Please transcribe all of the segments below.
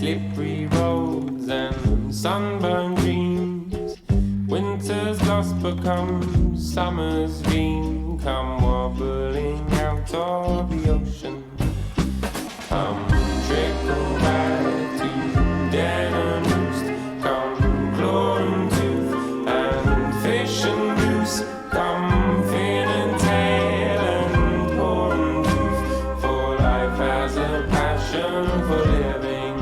slippery roads and sunburned dreams. Winter's lost become summer's dream. Come wobbling out of the ocean. Come trickle back to dead and roost. Come claw and tooth and fish and goose. Come fin and tail and paw and tooth. For life has a passion for living.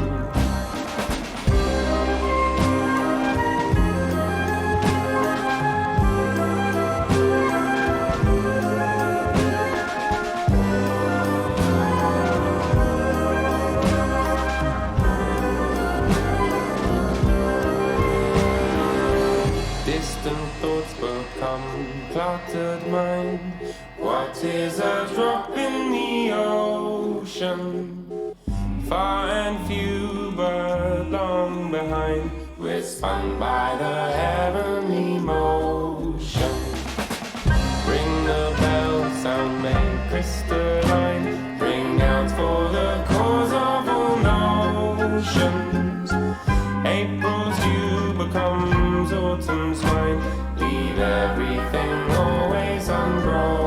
Distant thoughts become cluttered mind. What is a drop in the ocean? Far and few but long behind. We're spun by the heavenly motion. Ring the bell, sound made crystalline. Ring out for the cause of all notions. April's dew becomes autumn's wine. Leave everything always unbroken.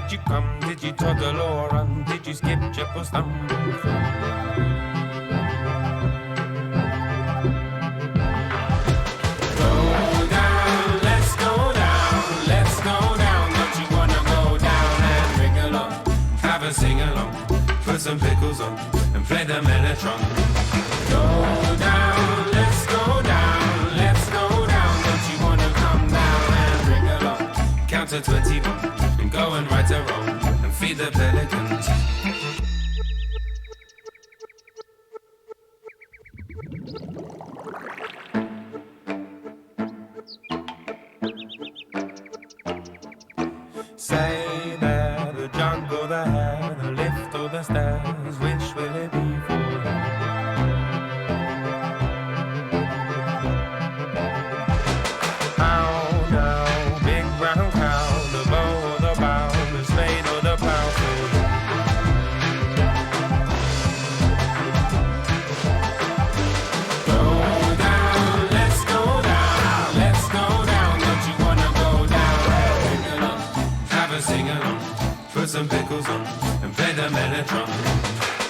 Did you come? Did you toddle or run? Did you skip, jump or stumble through? Sing along, put some pickles on, and play the mellotron. Go down, let's go down, let's go down. Don't you wanna come down and ring along? Count to 21, and go and right a wrong, and feed the pelicans. Say there, the jug or the hair, the lift or the stairs, which will it be for? How now, big brown cow, the bow or the bow, the spade or the plough for? Go down, let's go down, let's go down. Don't you wanna go down? Have a sing along, put some pickles on, and play the mellotron.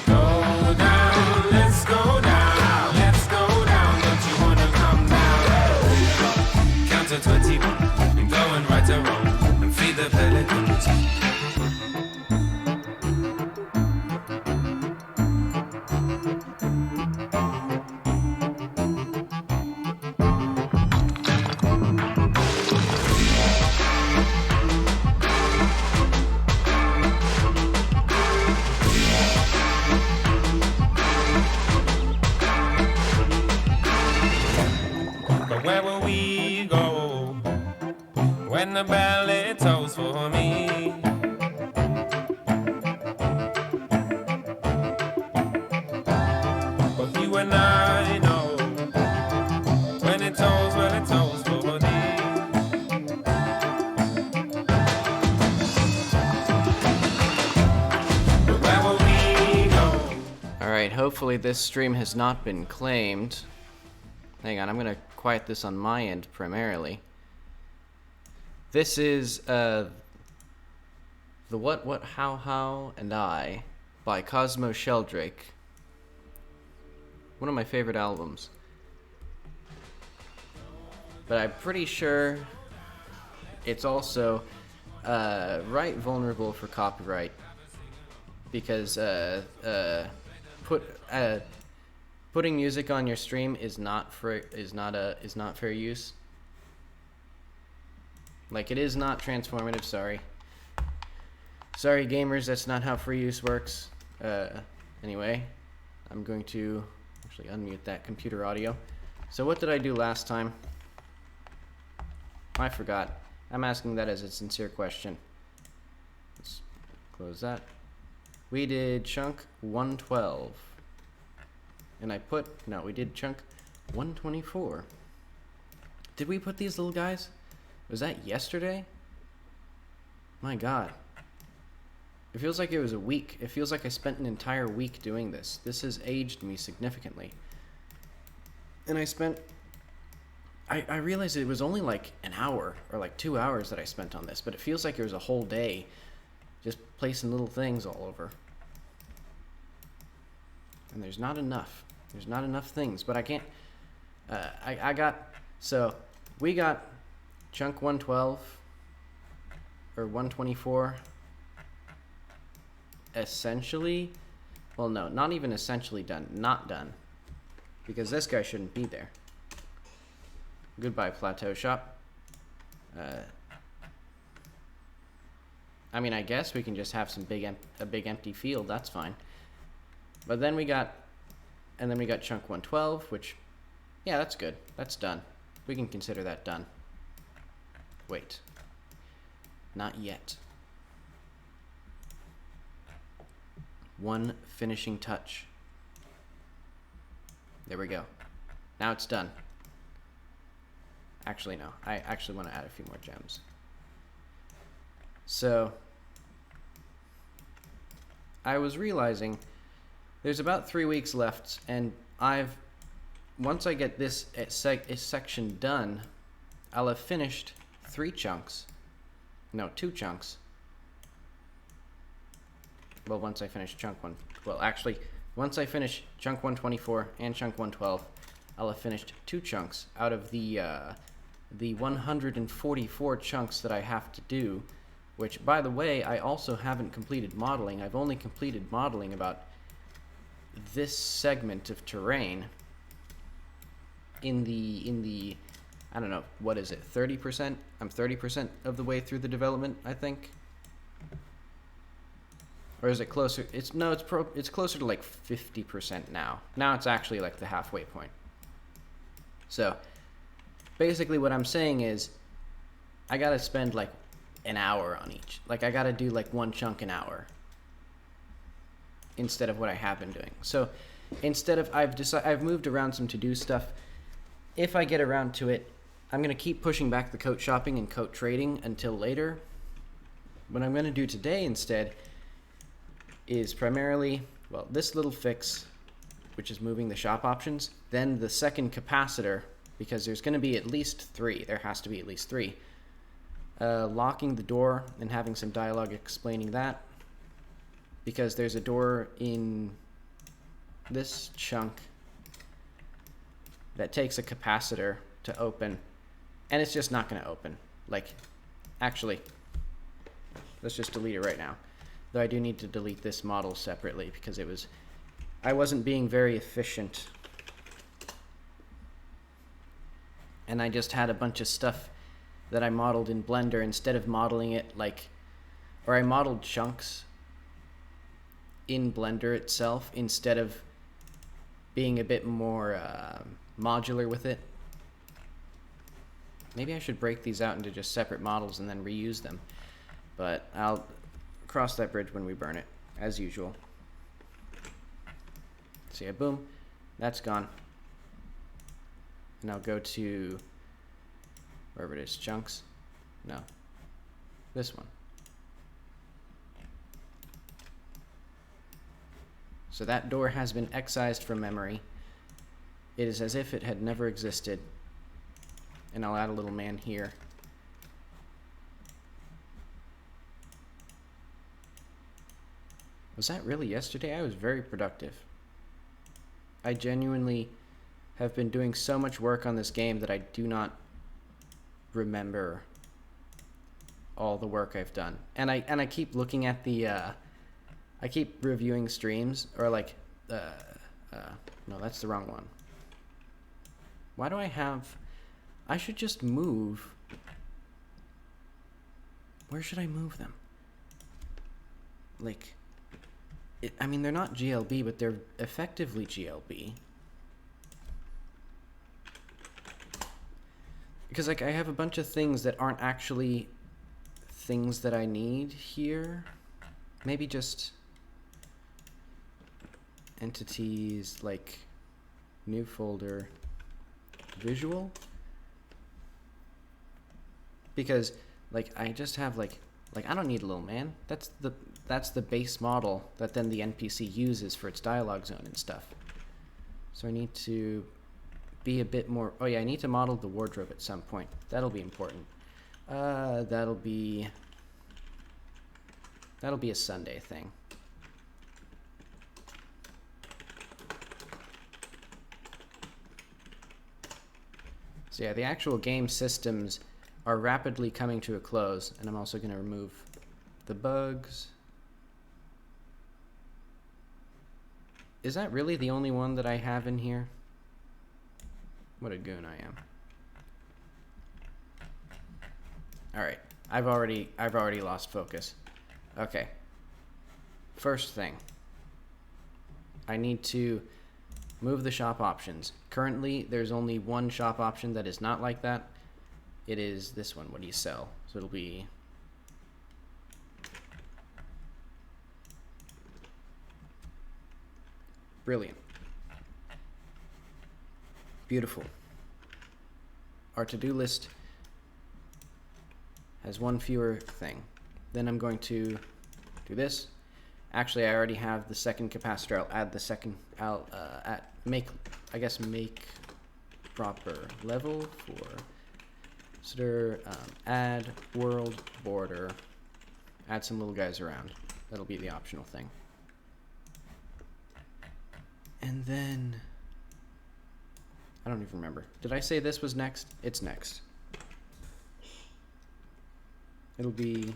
Go down, let's go down, let's go down. Don't you wanna come down? Count to 21, and go and right a wrong, and feed the pelicans. Where will we go when the ballet tolls for me? But you and I know when it tolls, well it tolls for thee. But where will we go? Alright, hopefully this stream has not been claimed. Hang on, I'm gonna quiet this on my end primarily. This is the What, How, and I by Cosmo Sheldrake. One of my favorite albums. But I'm pretty sure it's also right vulnerable for copyright because putting music on your stream is not fair use. Like, it is not transformative. Sorry gamers, that's not how free use works. Anyway, I'm going to actually unmute that computer audio. So what did I do last time? I forgot. I'm asking that as a sincere question. Let's close that. We did chunk 112. And we did chunk 124. Did we put these little guys? Was that yesterday? My God. It feels like it was a week. It feels like I spent an entire week doing this. This has aged me significantly. And I realized it was only like an hour or like 2 hours that I spent on this, but it feels like it was a whole day just placing little things all over. And there's not enough. There's not enough things, but I can't. So we got chunk 112 or 124 essentially. Well, no, not even essentially done. Not done. Because this guy shouldn't be there. Goodbye, Plateau Shop. I mean, I guess we can just have a big empty field. That's fine. But then we got chunk 112, which, yeah, that's good. That's done. We can consider that done. Wait. Not yet. One finishing touch. There we go. Now it's done. Actually, no. I actually want to add a few more gems. So, I was realizing there's about 3 weeks left, and once I get this section done, I'll have finished 2 chunks. well, once I finish chunk 1, well, actually, once I finish chunk 124 and chunk 112, I'll have finished 2 chunks out of the 144 chunks that I have to do, which, by the way, I also haven't completed modeling. I've only completed modeling about this segment of terrain in the I don't know, what is it, 30%? I'm 30% of the way through the development, I think. Or is it closer? It's closer to like 50% now. Now it's actually like the halfway point. So basically what I'm saying is I gotta spend like an hour on each. Like I gotta do like 1 chunk an hour instead of what I have been doing. So instead of, I've moved around some to-do stuff. If I get around to it, I'm gonna keep pushing back the coat shopping and coat trading until later. What I'm gonna do today instead is primarily, well, this little fix, which is moving the shop options, then the second capacitor, because there's going to be at least 3. There has to be at least 3. Locking the door and having some dialogue explaining that, because there's a door in this chunk that takes a capacitor to open, and it's just not going to open. Like, actually, let's just delete it right now. Though I do need to delete this model separately because I wasn't being very efficient. And I just had a bunch of stuff that I modeled in Blender instead of modeling it like, or I modeled chunks in Blender itself instead of being a bit more modular with it. Maybe I should break these out into just separate models and then reuse them. But I'll cross that bridge when we burn it, as usual. So yeah, boom, that's gone. And I'll go to wherever it is, chunks. No, this one. So that door has been excised from memory. It is as if it had never existed. And I'll add a little man here. Was that really yesterday? I was very productive. I genuinely have been doing so much work on this game that I do not remember all the work I've done. And I keep looking at the I keep reviewing streams, or like no, that's the wrong one. Why do I should just move. Where should I move them? Like, I mean, they're not GLB, but they're effectively GLB. Because, like, I have a bunch of things that aren't actually things that I need here. Maybe just entities, like, new folder, visual. Because, like, I just have, like, I don't need a little man. That's the base model that then the NPC uses for its dialogue zone and stuff. So I need to be a bit more. Oh yeah, I need to model the wardrobe at some point. That'll be important. That'll be a Sunday thing. So yeah, the actual game systems are rapidly coming to a close, and I'm also going to remove the bugs. Is that really the only one that I have in here? What a goon I am. Alright, I've already lost focus. Okay. First thing. I need to move the shop options. Currently, there's only one shop option that is not like that. It is this one. What do you sell? So it'll be brilliant. Beautiful. Our to-do list has one fewer thing. Then I'm going to do this. Actually, I already have the second capacitor. I'll add the second. I'll make proper level for consider add world border. Add some little guys around. That'll be the optional thing. And then I don't even remember. Did I say this was next? It's next. It'll be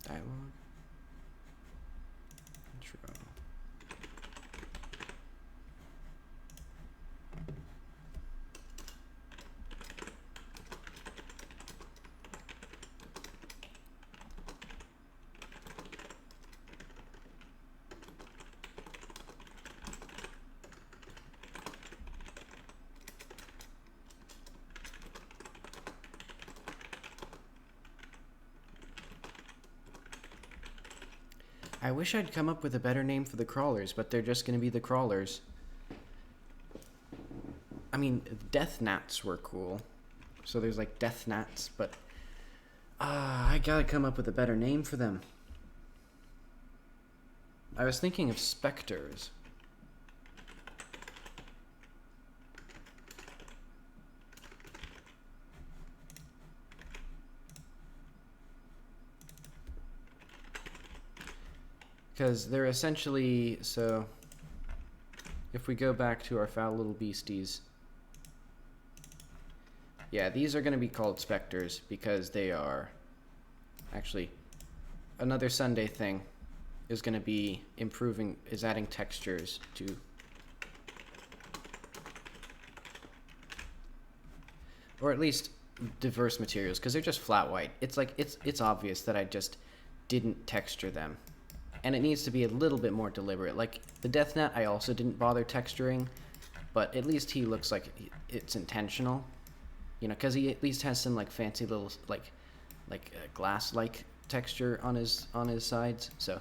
dialogue. Intro. I wish I'd come up with a better name for the crawlers, but they're just going to be the crawlers. I mean, death gnats were cool. So there's like death gnats, but I gotta come up with a better name for them. I was thinking of specters. Because they're essentially, so if we go back to our foul little beasties, yeah, these are going to be called specters because they are, actually, another Sunday thing is going to be adding textures to, or at least diverse materials, because they're just flat white. It's like, it's obvious that I just didn't texture them. And it needs to be a little bit more deliberate. Like the Death Knight, I also didn't bother texturing, but at least he looks like it's intentional, you know, because he at least has some like fancy little like glass-like texture on his sides. So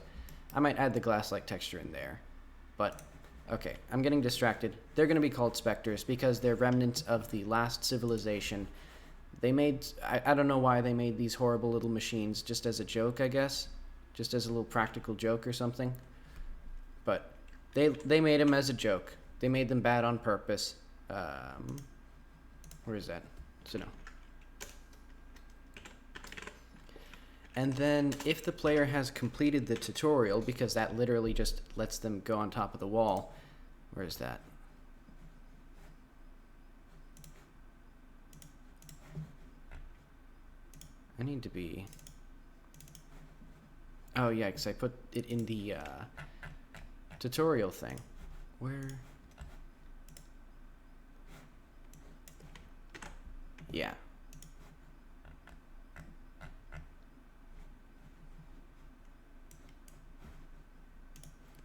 I might add the glass-like texture in there. But okay, I'm getting distracted. They're going to be called specters because they're remnants of the last civilization. They made I don't know why they made these horrible little machines, just as a joke, I guess. Just as a little practical joke or something. But they made them as a joke. They made them bad on purpose. Where is that? So no. And then if the player has completed the tutorial, because that literally just lets them go on top of the wall. Where is that? I need to be... Oh, yeah, because I put it in the tutorial thing. Where? Yeah.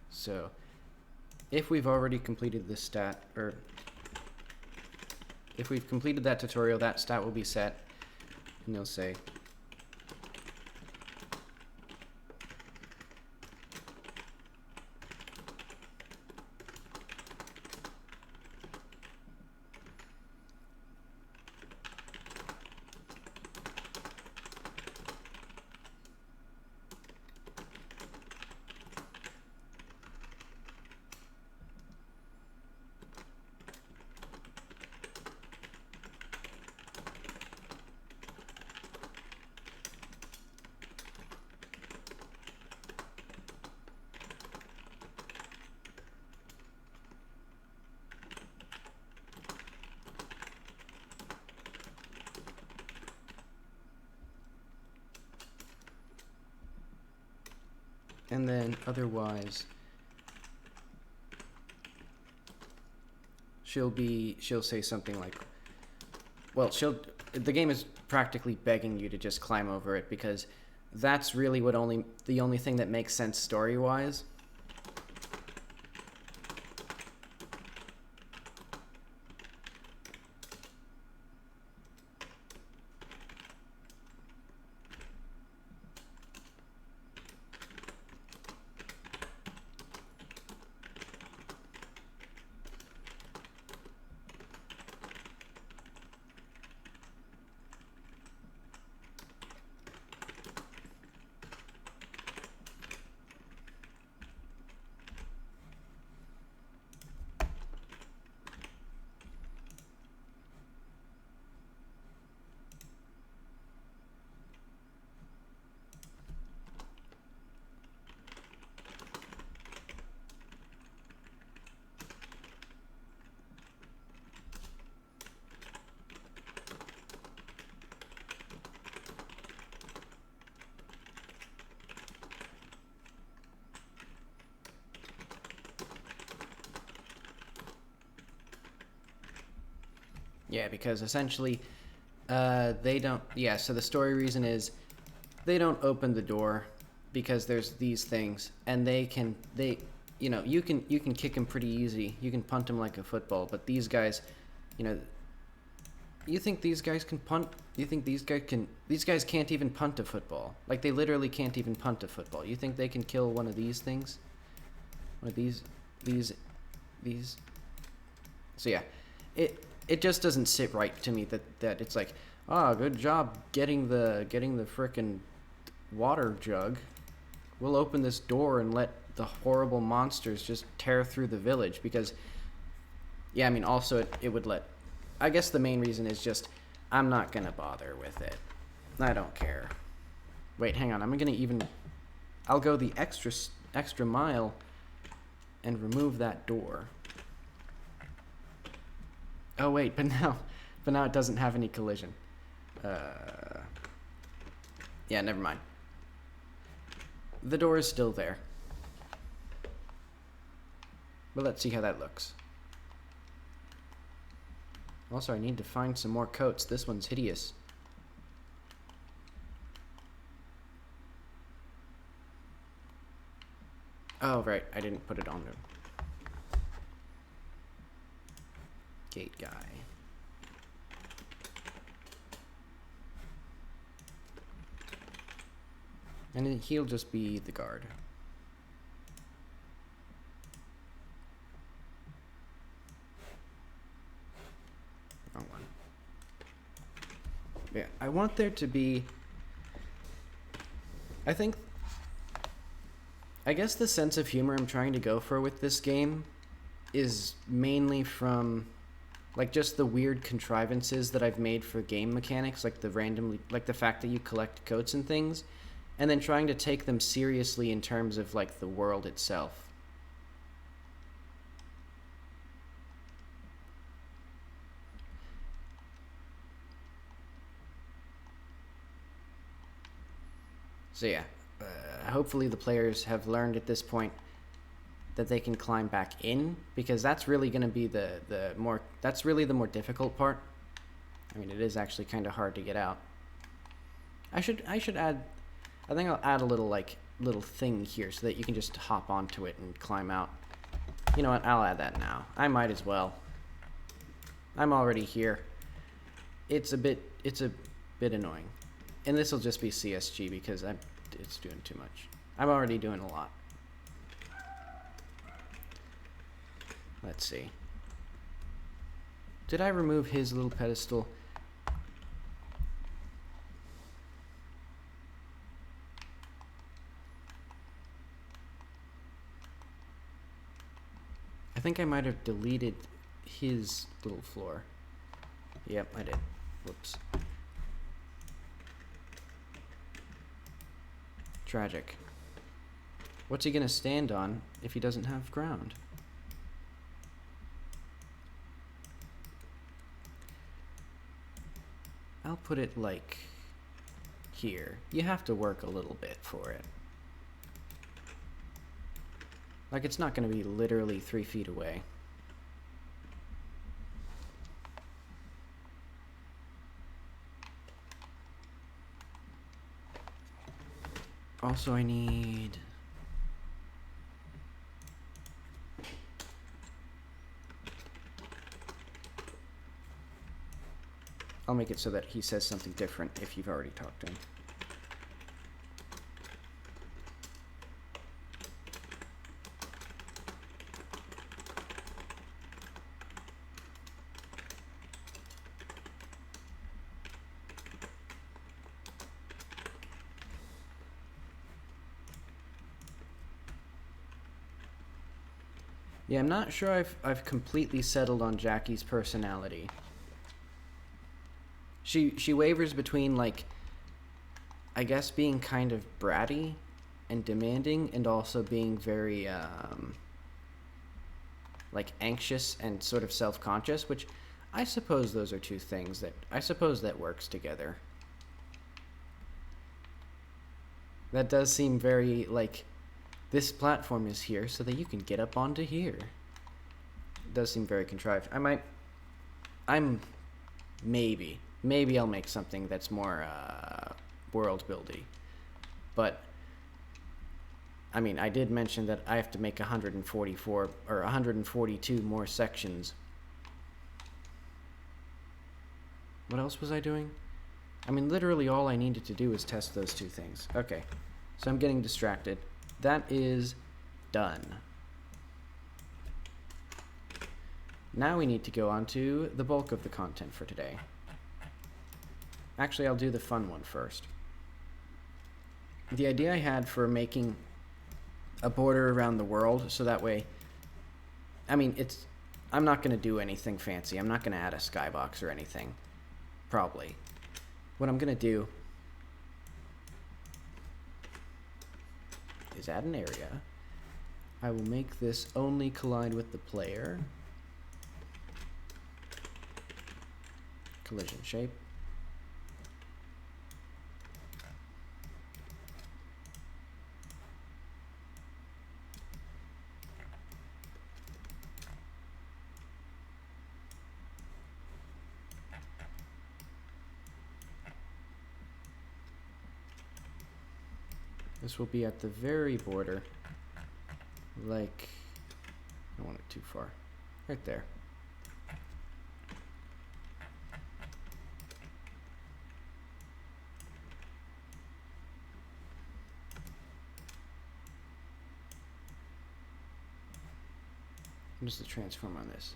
So, if we've already completed this stat, or if we've completed that tutorial, that stat will be set, and you'll say, and then otherwise she'll say something like, well, the game is practically begging you to just climb over it because that's really the only thing that makes sense story-wise. Yeah, because essentially, they don't. Yeah, so the story reason is they don't open the door because there's these things, and you can kick them pretty easy. You can punt them like a football, but these guys, you know, you think these guys can punt? You think these guys can? These guys can't even punt a football. Like they literally can't even punt a football. You think they can kill one of these things? One of these. So yeah, it just doesn't sit right to me that it's like, good job getting the frickin' water jug. We'll open this door and let the horrible monsters just tear through the village because, yeah, I mean, also it would let. I guess the main reason is just I'm not gonna bother with it. I don't care. Wait, hang on. I'll go the extra mile and remove that door. Oh wait, but now it doesn't have any collision. Yeah, never mind. The door is still there. But let's see how that looks. Also, I need to find some more coats. This one's hideous. Oh, right. I didn't put it on there. Gate guy. And he'll just be the guard. Wrong one. Yeah, I want there to be... I guess the sense of humor I'm trying to go for with this game is mainly from, like, just the weird contrivances that I've made for game mechanics, like the fact that you collect coats and things, and then trying to take them seriously in terms of, like, the world itself. So yeah, hopefully the players have learned at this point that they can climb back in, because that's really going to be the more difficult part. I mean, it is actually kind of hard to get out. I think I'll add a little thing here so that you can just hop onto it and climb out. You know what? I'll add that now. I might as well. I'm already here. It's a bit annoying. And this will just be CSG because it's doing too much. I'm already doing a lot. Let's see. Did I remove his little pedestal? I think I might have deleted his little floor. Yep, I did. Whoops. Tragic. What's he gonna stand on if he doesn't have ground? I'll put it like here. You have to work a little bit for it. Like, it's not gonna be literally 3 feet away. Also, I need... I'll make it so that he says something different if you've already talked to him. Yeah, I'm not sure I've completely settled on Jackie's personality. She wavers between, like, I guess being kind of bratty and demanding, and also being very like anxious and sort of self-conscious, which I suppose those are two things that works together. That does seem very, like, this platform is here so that you can get up onto here. It does seem very contrived. I'm Maybe. Maybe I'll make something that's more world buildy. But I mean, I did mention that I have to make 144 or 142 more sections. What else was I doing? I mean, literally all I needed to do was test those two things. Okay, so I'm getting distracted. That is done. Now we need to go on to the bulk of the content for today. Actually, I'll do the fun one first. The idea I had for making a border around the world, so that way, I mean, I'm not going to do anything fancy. I'm not going to add a skybox or anything, probably. What I'm going to do is add an area. I will make this only collide with the player. Collision shape. This will be at the very border, like, I don't want it too far, right there. What is the transform on this?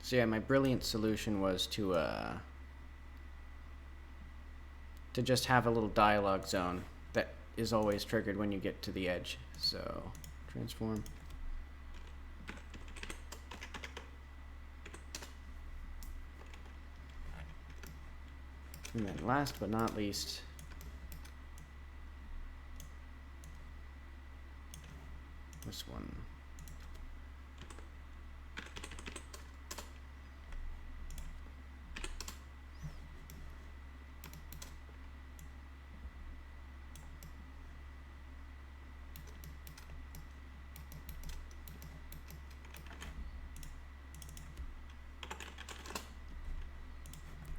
So yeah, my brilliant solution was to just have a little dialogue zone that is always triggered when you get to the edge. So transform. And then last but not least, this one.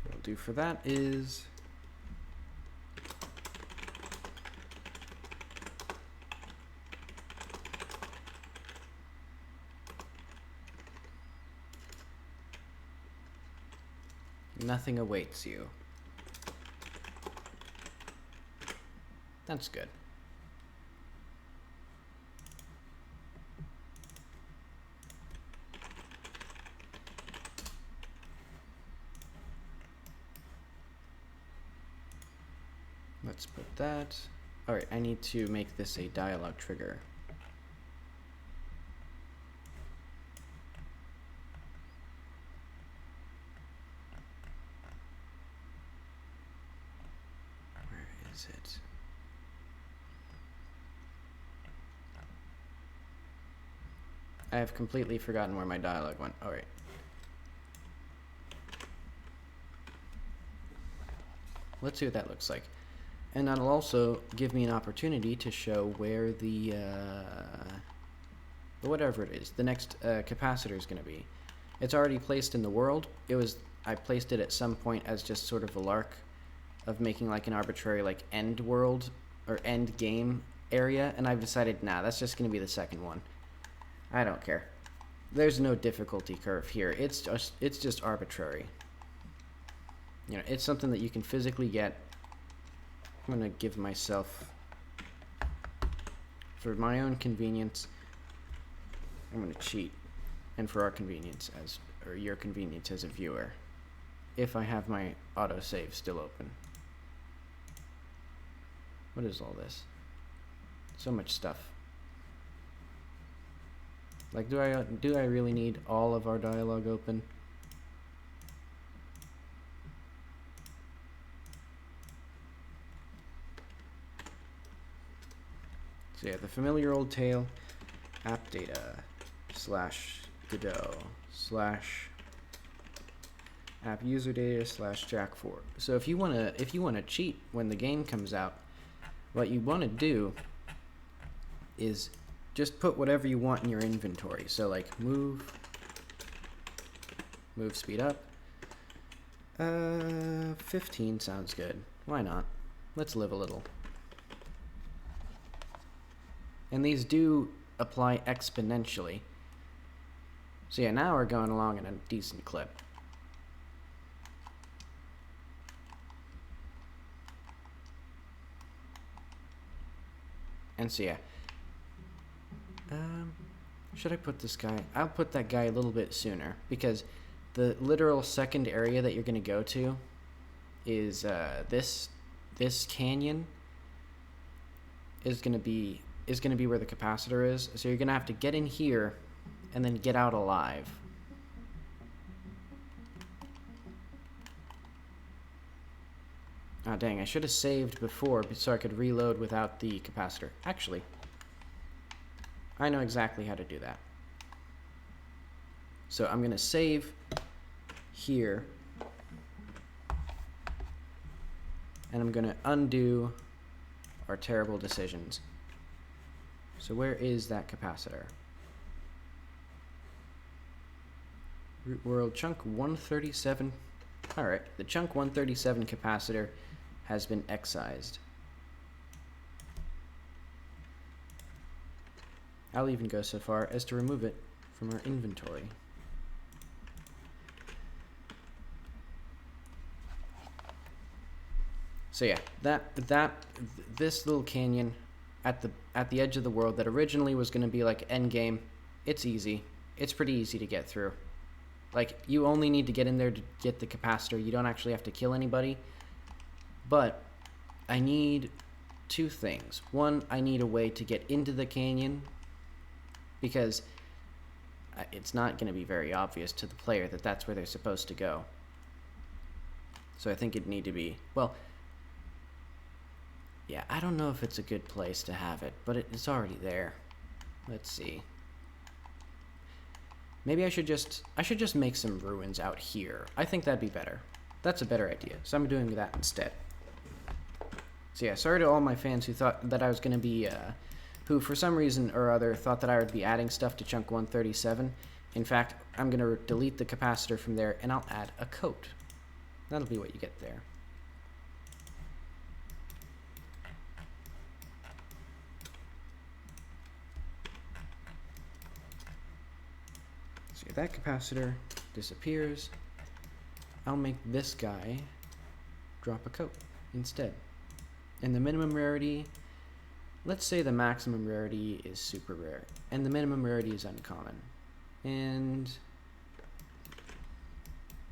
What I'll do for that is nothing awaits you. That's good. Let's put that. All right, I need to make this a dialogue trigger. Where is it? I have completely forgotten where my dialogue went. All right. Let's see what that looks like. And that'll also give me an opportunity to show where the whatever it is, the next capacitor is going to be. It's already placed in the world. I placed it at some point as just sort of a lark of making like an arbitrary like end world or end game area, and I've decided, nah, that's just going to be the second one. I don't care. There's no difficulty curve here. It's just arbitrary. You know, it's something that you can physically get. I'm going to give myself, for my own convenience, I'm going to cheat, and for our convenience or your convenience as a viewer, if I have my autosave still open. What is all this? So much stuff. Like, do I really need all of our dialogue open? So yeah, the familiar old tale, app data / Godot slash app user data slash jack4. So if you wanna cheat when the game comes out, what you want to do is just put whatever you want in your inventory. So like move speed up. 15 sounds good. Why not? Let's live a little. And these do apply exponentially. So yeah, now we're going along in a decent clip. And so yeah. Should I put this guy? I'll put that guy a little bit sooner, because the literal second area that you're going to go to is this canyon is going to be where the capacitor is. So you're going to have to get in here and then get out alive. Ah, dang, I should have saved before so I could reload without the capacitor. Actually, I know exactly how to do that. So I'm going to save here, and I'm going to undo our terrible decisions. So where is that capacitor? Root world chunk 137. All right, the chunk 137 capacitor has been excised. I'll even go so far as to remove it from our inventory. So yeah, this little canyon at the edge of the world that originally was going to be like end game, it's easy. It's pretty easy to get through. Like, you only need to get in there to get the capacitor. You don't actually have to kill anybody. But I need two things. One, I need a way to get into the canyon, because it's not going to be very obvious to the player that that's where they're supposed to go. So I think it'd need to be, well, yeah, I don't know if it's a good place to have it, but it's already there. Let's see. Maybe I should just make some ruins out here. I think that'd be better. That's a better idea. So I'm doing that instead. So yeah, sorry to all my fans who thought that I was going to be, who for some reason or other thought that I would be adding stuff to chunk 137. In fact, I'm going to delete the capacitor from there, and I'll add a coat. That'll be what you get there. So if that capacitor disappears, I'll make this guy drop a coat instead. And the minimum rarity, let's say the maximum rarity is super rare, and the minimum rarity is uncommon. And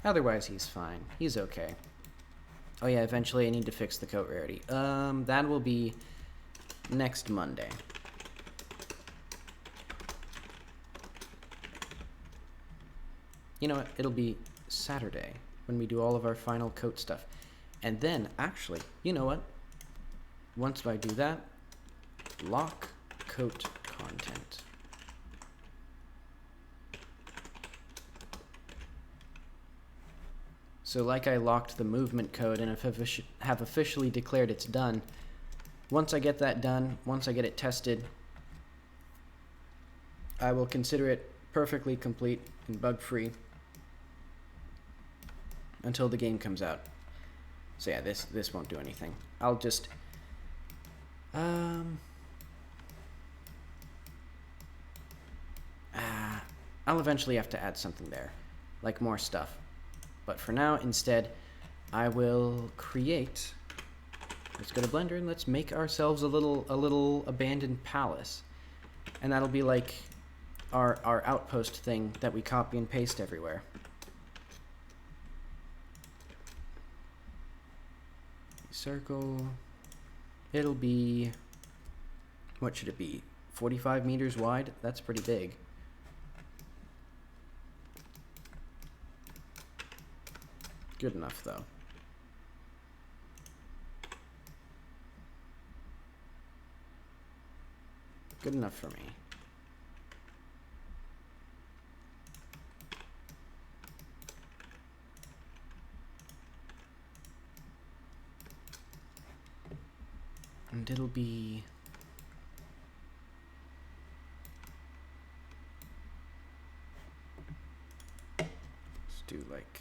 otherwise he's fine. He's okay. Oh yeah, eventually I need to fix the coat rarity. That will be next Monday. You know what? It'll be Saturday when we do all of our final coat stuff. And then, actually, you know what? Once I do that, lock coat content. So like I locked the movement code and have officially declared it's done, once I get that done, once I get it tested, I will consider it perfectly complete and bug-free until the game comes out. So yeah, this won't do anything. I'll just I'll eventually have to add something there, like more stuff. But for now, instead, I will create. Let's go to Blender and let's make ourselves a little abandoned palace, and that'll be like our outpost thing that we copy and paste everywhere. Circle. It'll be, what should it be? 45 meters wide? That's pretty big. Good enough, though. Good enough for me. it'll be... Let's do like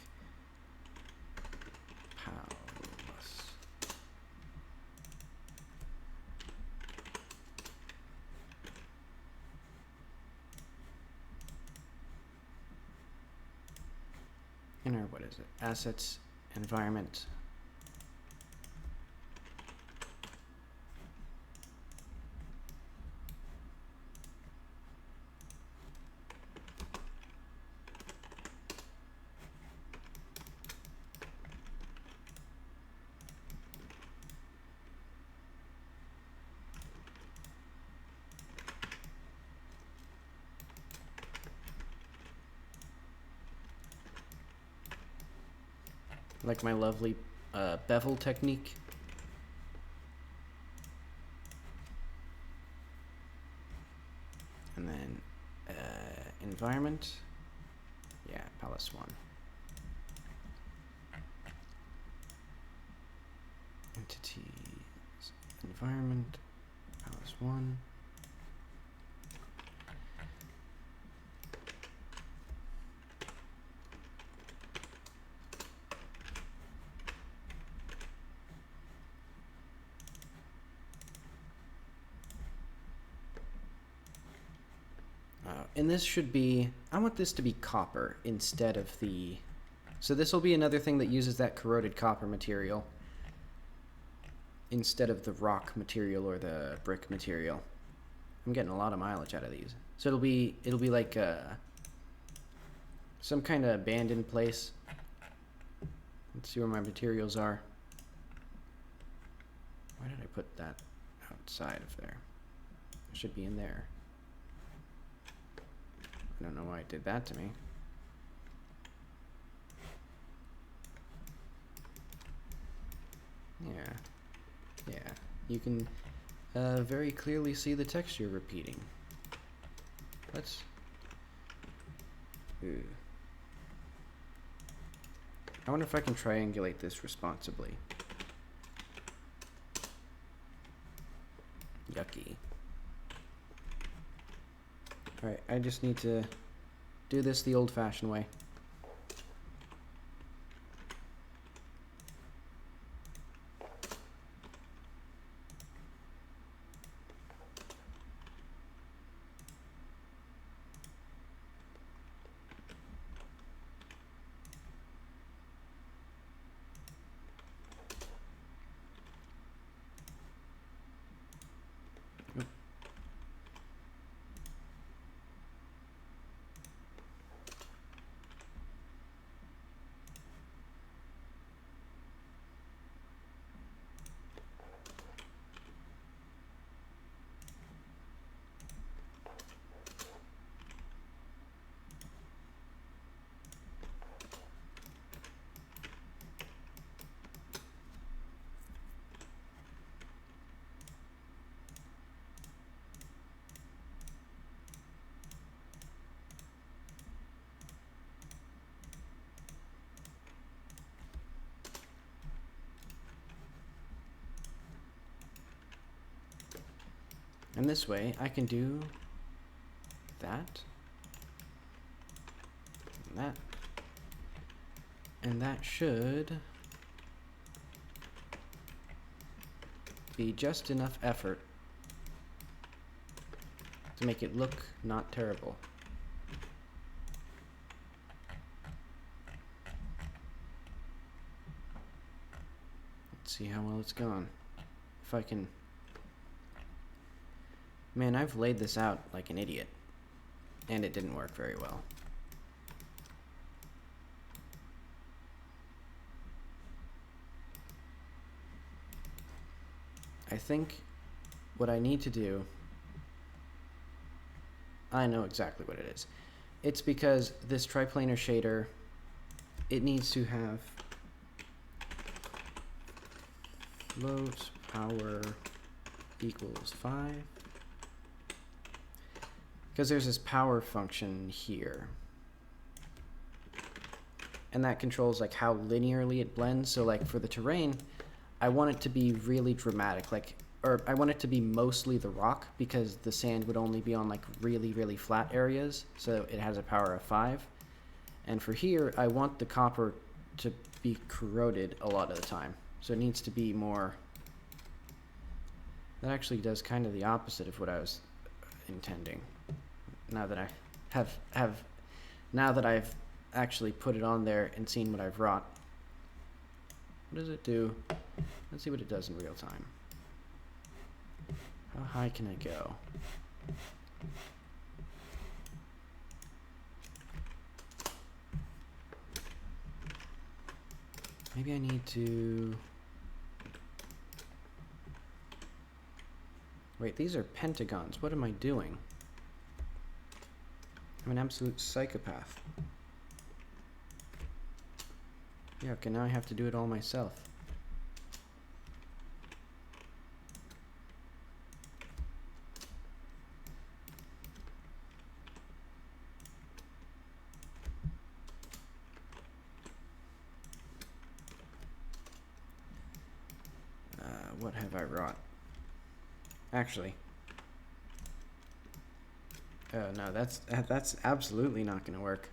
Paulus. Inner, what is it? Assets, environment. Like my lovely bevel technique. And then environment. Yeah, Palace 1. Entities, environment, Palace 1. And this should be, I want this to be copper instead of the, so this will be another thing that uses that corroded copper material instead of the rock material or the brick material. I'm getting a lot of mileage out of these. So it'll be like some kind of abandoned place. Let's see where my materials are. Why did I put that outside of there? It should be in there. I don't know why it did that to me. Yeah, you can very clearly see the texture repeating. Let's... Ooh. I wonder if I can triangulate this responsibly. Yucky. Alright, I just need to do this the old-fashioned way. And this way, I can do that, and that, and that should be just enough effort to make it look not terrible. Let's see how well it's gone. If I can... Man, I've laid this out like an idiot, and it didn't work very well. I think what I need to do, I know exactly what it is. It's because this triplanar shader, it needs to have float power equals 5. Because there's this power function here. And that controls like how linearly it blends. So like for the terrain, I want it to be really dramatic. Like or I want it to be mostly the rock, because the sand would only be on like really, really flat areas, so it has a power of 5. And for here, I want the copper to be corroded a lot of the time, so it needs to be more... That actually does kind of the opposite of what I was intending. Now that I now that I've actually put it on there and seen what I've wrought. What does it do? Let's see what it does in real time. How high can I go? Maybe I need to... Wait, these are pentagons. What am I doing? I'm an absolute psychopath. Yeah, okay, now I have to do it all myself. What have I wrought? Actually. Oh no, that's absolutely not going to work.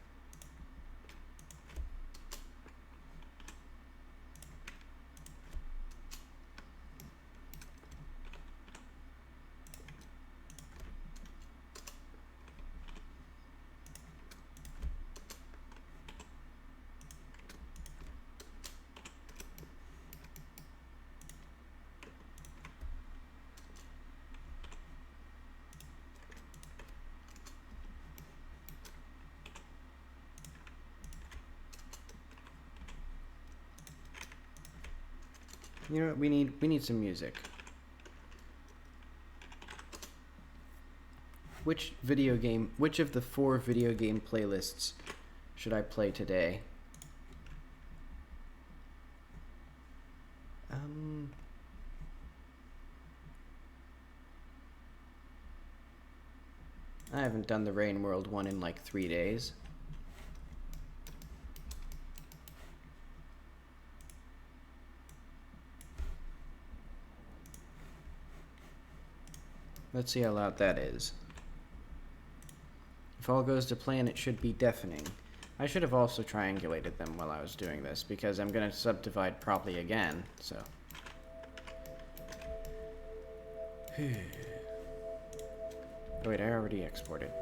You know what, we need some music. Which of the 4 video game playlists should I play today? I haven't done the Rain World one in like 3 days. Let's see how loud that is. If all goes to plan, it should be deafening. I should have also triangulated them while I was doing this, because I'm going to subdivide probably again, so... Wait, I already exported.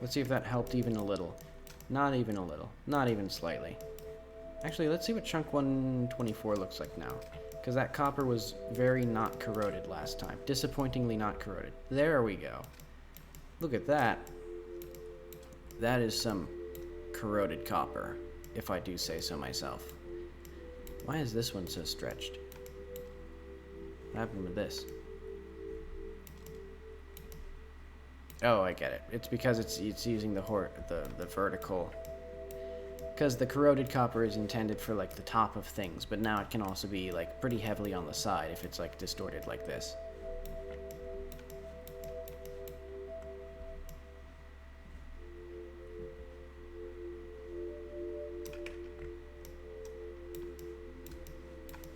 Let's see if that helped even a little. Not even a little. Not even slightly. Actually, let's see what chunk 124 looks like now. Because that copper was very not corroded last time. Disappointingly not corroded. There we go. Look at that. That is some corroded copper, if I do say so myself. Why is this one so stretched? What happened with this? Oh, I get it. It's because it's using the vertical. Because the corroded copper is intended for like the top of things, but now it can also be like pretty heavily on the side if it's like distorted like this.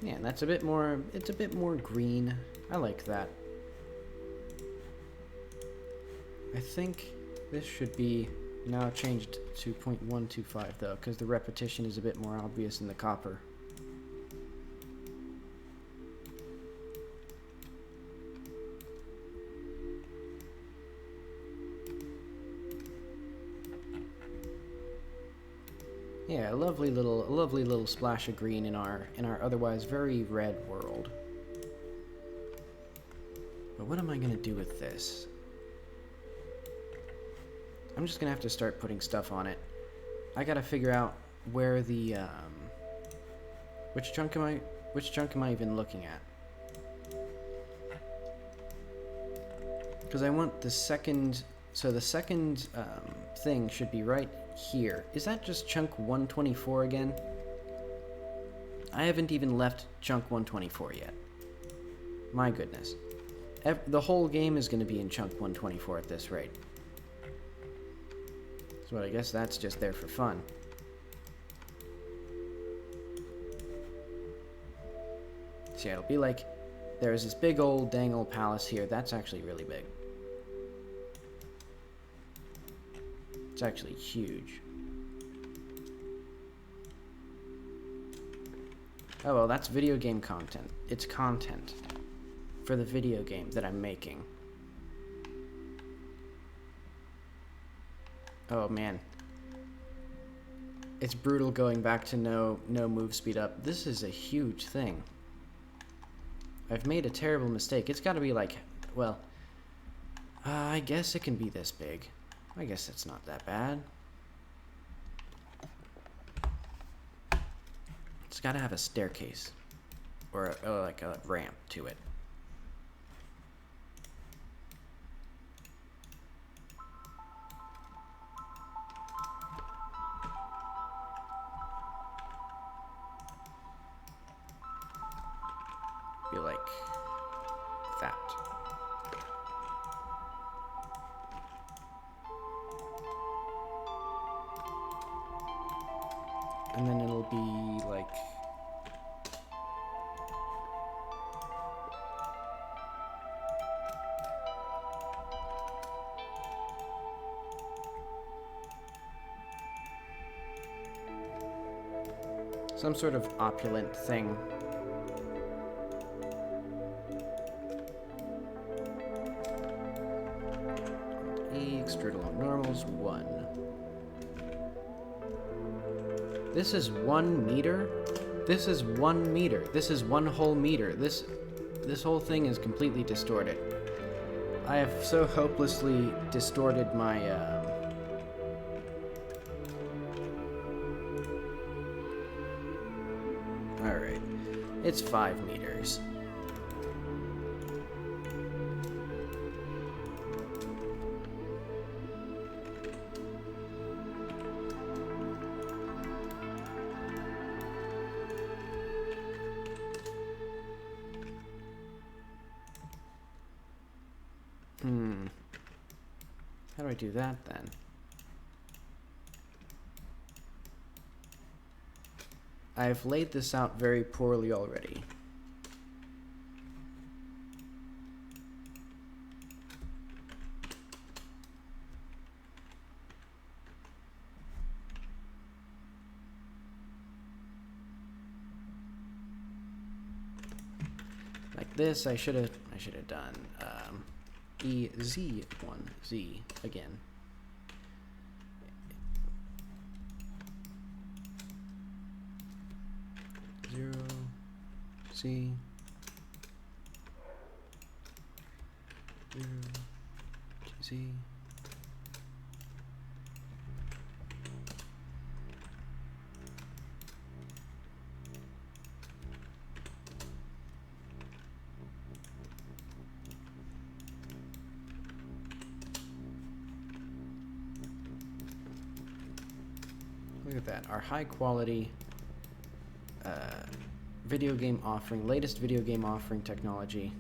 Yeah, and that's a bit more, it's a bit more green. I like that. I think this should be now changed to 0.125 though, because the repetition is a bit more obvious in the copper. Yeah, a lovely little splash of green in our otherwise very red world. But what am I gonna do with this? I'm just gonna have to start putting stuff on it. I gotta figure out where the which chunk am I even looking at? Because I want the second, so the second thing should be right here. Is that just chunk 124 again? I haven't even left chunk 124 yet. My goodness. The whole game is going to be in chunk 124 at this rate. So I guess that's just there for fun. Yeah, it'll be like there's this big old dang old palace here. That's actually really big. It's actually huge. Oh, well, that's video game content. It's content for the video game that I'm making. Oh, man. It's brutal going back to no move speed up. This is a huge thing. I've made a terrible mistake. It's got to be like, well, I guess it can be this big. I guess it's not that bad. It's got to have a staircase or like a ramp to it. Be like that. And then it'll be like some sort of opulent thing. Extrude along normals, 1. This is 1 meter? This is 1 meter. This is 1 whole meter. This whole thing is completely distorted. I have so hopelessly distorted my, Alright. It's 5 meters. How do I do that then? I've laid this out very poorly already. Like this, I should have done EZ1Z again. Zero C 0 Z. Look at that, our high quality video game offering, latest video game offering technology.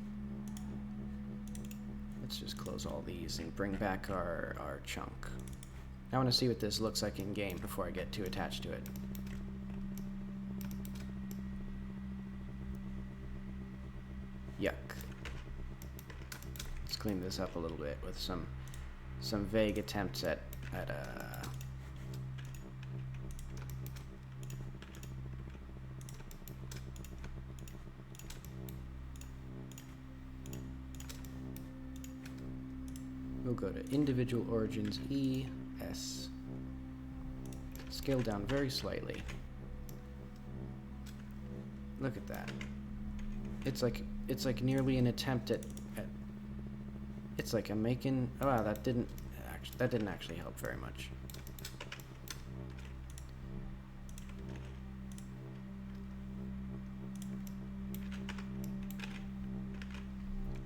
Let's just close all these and bring back our chunk. I want to see what this looks like in game before I get too attached to it. Yuck. Let's clean this up a little bit with some vague attempts at we'll go to individual origins E, S. Scale down very slightly. Look at that. It's like nearly an attempt at it's like I'm making, oh wow, that didn't actually help very much.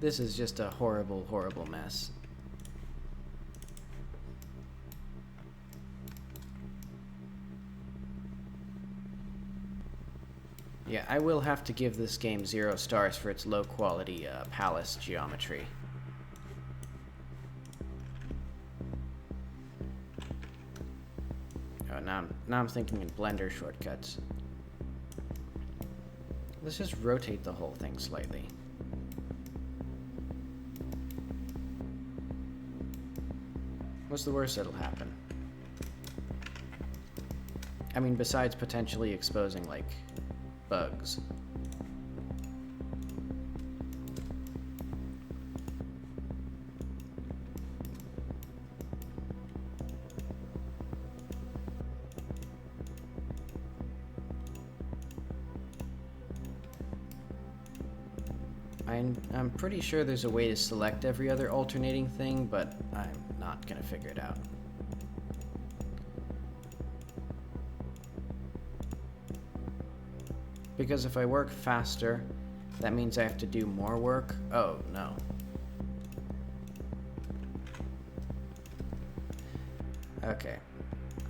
This is just a horrible, horrible mess. Yeah, I will have to give this game 0 stars for its low quality palace geometry. Oh, now I'm thinking in Blender shortcuts. Let's just rotate the whole thing slightly. What's the worst that'll happen? I mean, besides potentially exposing, like, bugs. I'm pretty sure there's a way to select every other alternating thing, but I'm not gonna figure it out. Because if I work faster, that means I have to do more work. Oh, no. Okay.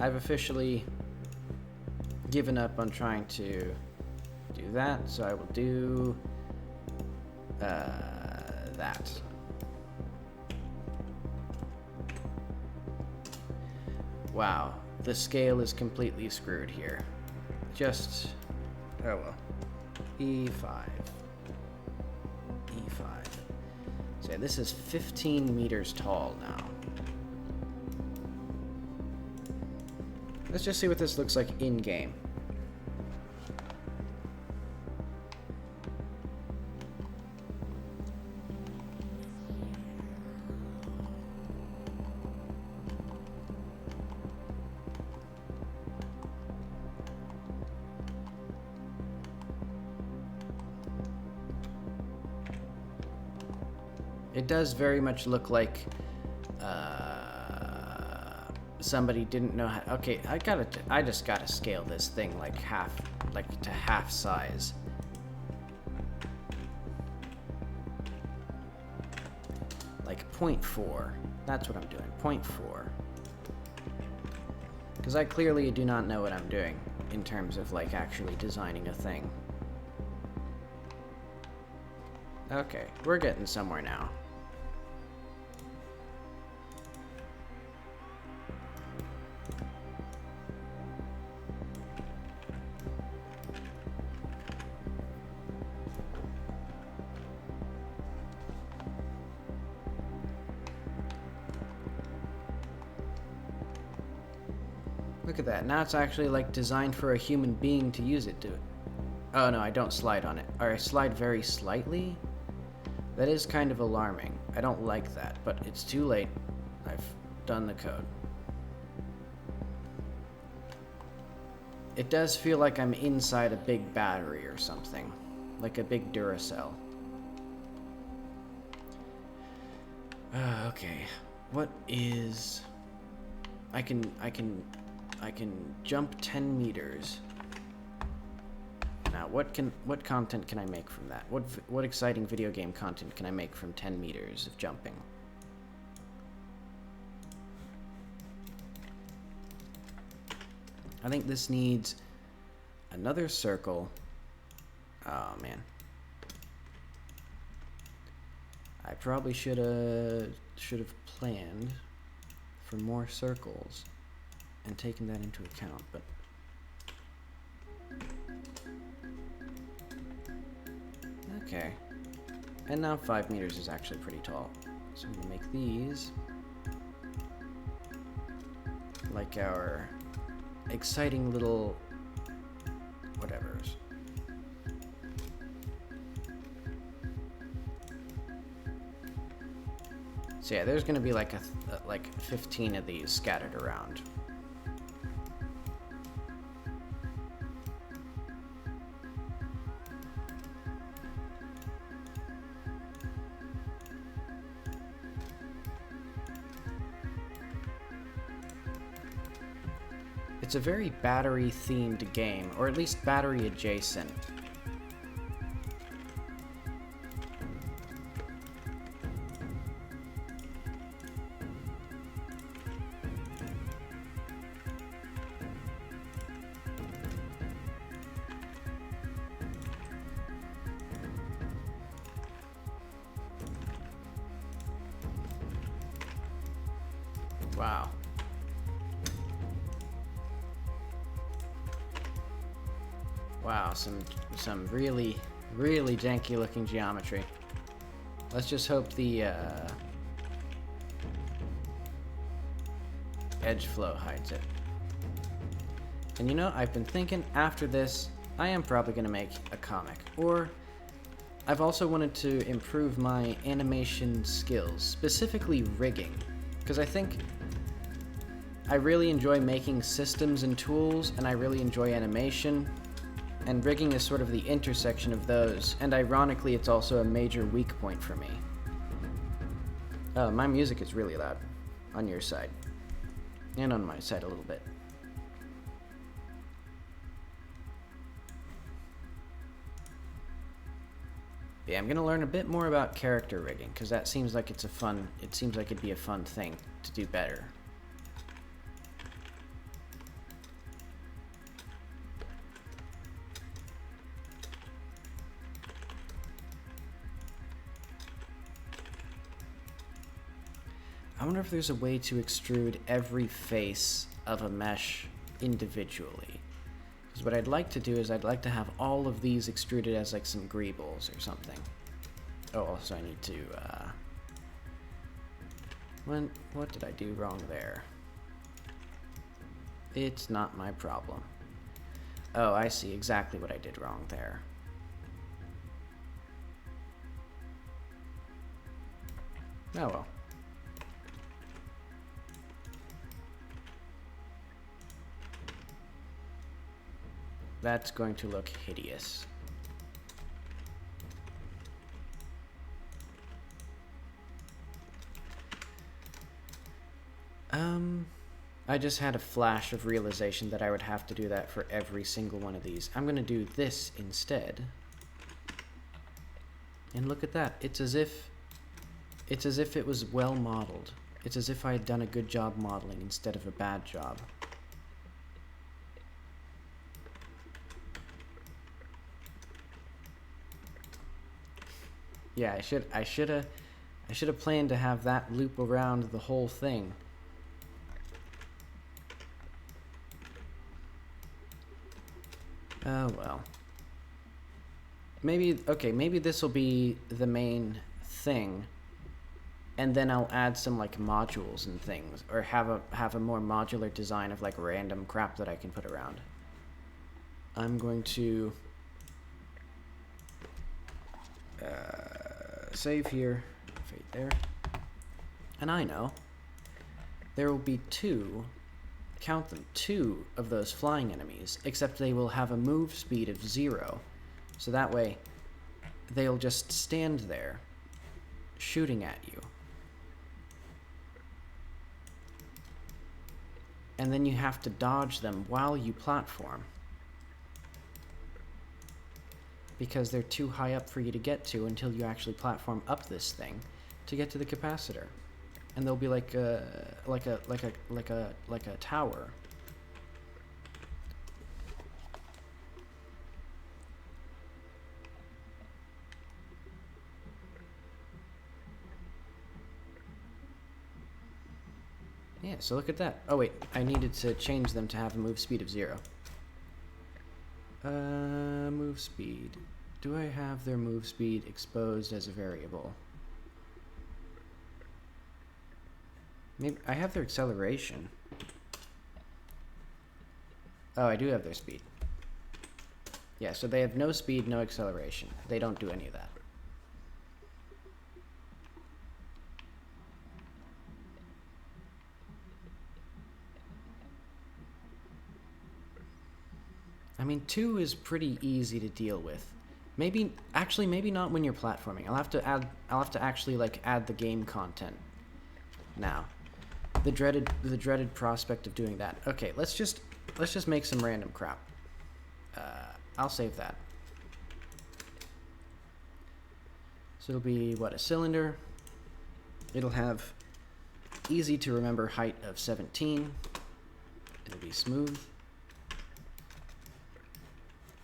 I've officially given up on trying to do that, so I will do that. Wow, the scale is completely screwed here. Just, oh well. E5. E5. So yeah, this is 15 meters tall now. Let's just see what this looks like in-game. It does very much look like somebody didn't know how. Okay, I just gotta scale this thing like to half size. Like 0.4. That's what I'm doing. 0.4. Because I clearly do not know what I'm doing in terms of like actually designing a thing. Okay, we're getting somewhere now. Look at that. Now it's actually like designed for a human being to use it to. Oh no, I don't slide on it. Or I slide very slightly? That is kind of alarming. I don't like that, but it's too late. I've done the code. It does feel like I'm inside a big battery or something. Like a big Duracell. Okay. What is... I can jump 10 meters. Now, what content can I make from that? What exciting video game content can I make from 10 meters of jumping? I think this needs another circle. Oh man. I probably should have planned for more circles and taken that into account, but okay. And now 5 meters is actually pretty tall. So I'm gonna make these like our exciting little whatevers. So yeah, there's gonna be like like 15 of these scattered around. It's a very battery-themed game, or at least battery-adjacent. Wow. Wow, some really, really janky looking geometry. Let's just hope the edge flow hides it. And you know, I've been thinking after this, I am probably going to make a comic. Or I've also wanted to improve my animation skills, specifically rigging. Because I think I really enjoy making systems and tools, and I really enjoy animation. And rigging is sort of the intersection of those, and ironically, it's also a major weak point for me. Oh, my music is really loud on your side, and on my side a little bit. Yeah, I'm gonna learn a bit more about character rigging, because that seems like it seems like it'd be a fun thing to do better. I wonder if there's a way to extrude every face of a mesh individually. Because what I'd like to do is I'd like to have all of these extruded as like some greebles or something. Oh, also I need to, what did I do wrong there? It's not my problem. Oh, I see exactly what I did wrong there. Oh well. That's going to look hideous. I just had a flash of realization that I would have to do that for every single one of these. I'm gonna do this instead. And look at that. It's as if it was well modeled. It's as if I had done a good job modeling instead of a bad job. Yeah, I should have planned to have that loop around the whole thing. Oh well. Maybe this will be the main thing, and then I'll add some like modules and things, or have a more modular design of like random crap that I can put around. I'm going to save here, fade there, and I know there will be two of those flying enemies, except they will have a move speed of 0, so that way they'll just stand there shooting at you, and then you have to dodge them while you platform, because they're too high up for you to get to until you actually platform up this thing to get to the capacitor. And they'll be like a tower. Yeah, so look at that. Oh wait, I needed to change them to have a move speed of 0. Move speed. Do I have their move speed exposed as a variable? Maybe I have their acceleration. Oh, I do have their speed. Yeah, so they have no speed, no acceleration. They don't do any of that. I mean, 2 is pretty easy to deal with. Maybe not when you're platforming. I'll have to actually like add the game content now. The dreaded prospect of doing that. Okay, let's just make some random crap. I'll save that. So it'll be what, a cylinder. It'll have easy to remember height of 17. It'll be smooth.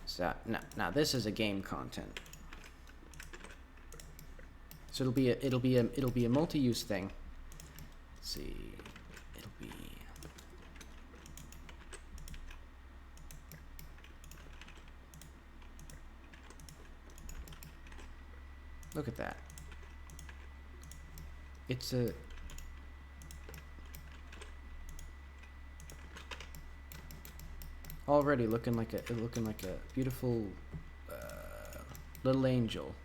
So now this is a game content. So it'll be a multi-use thing. Let's see. It'll be Look at that. It's a... already looking like a beautiful little angel.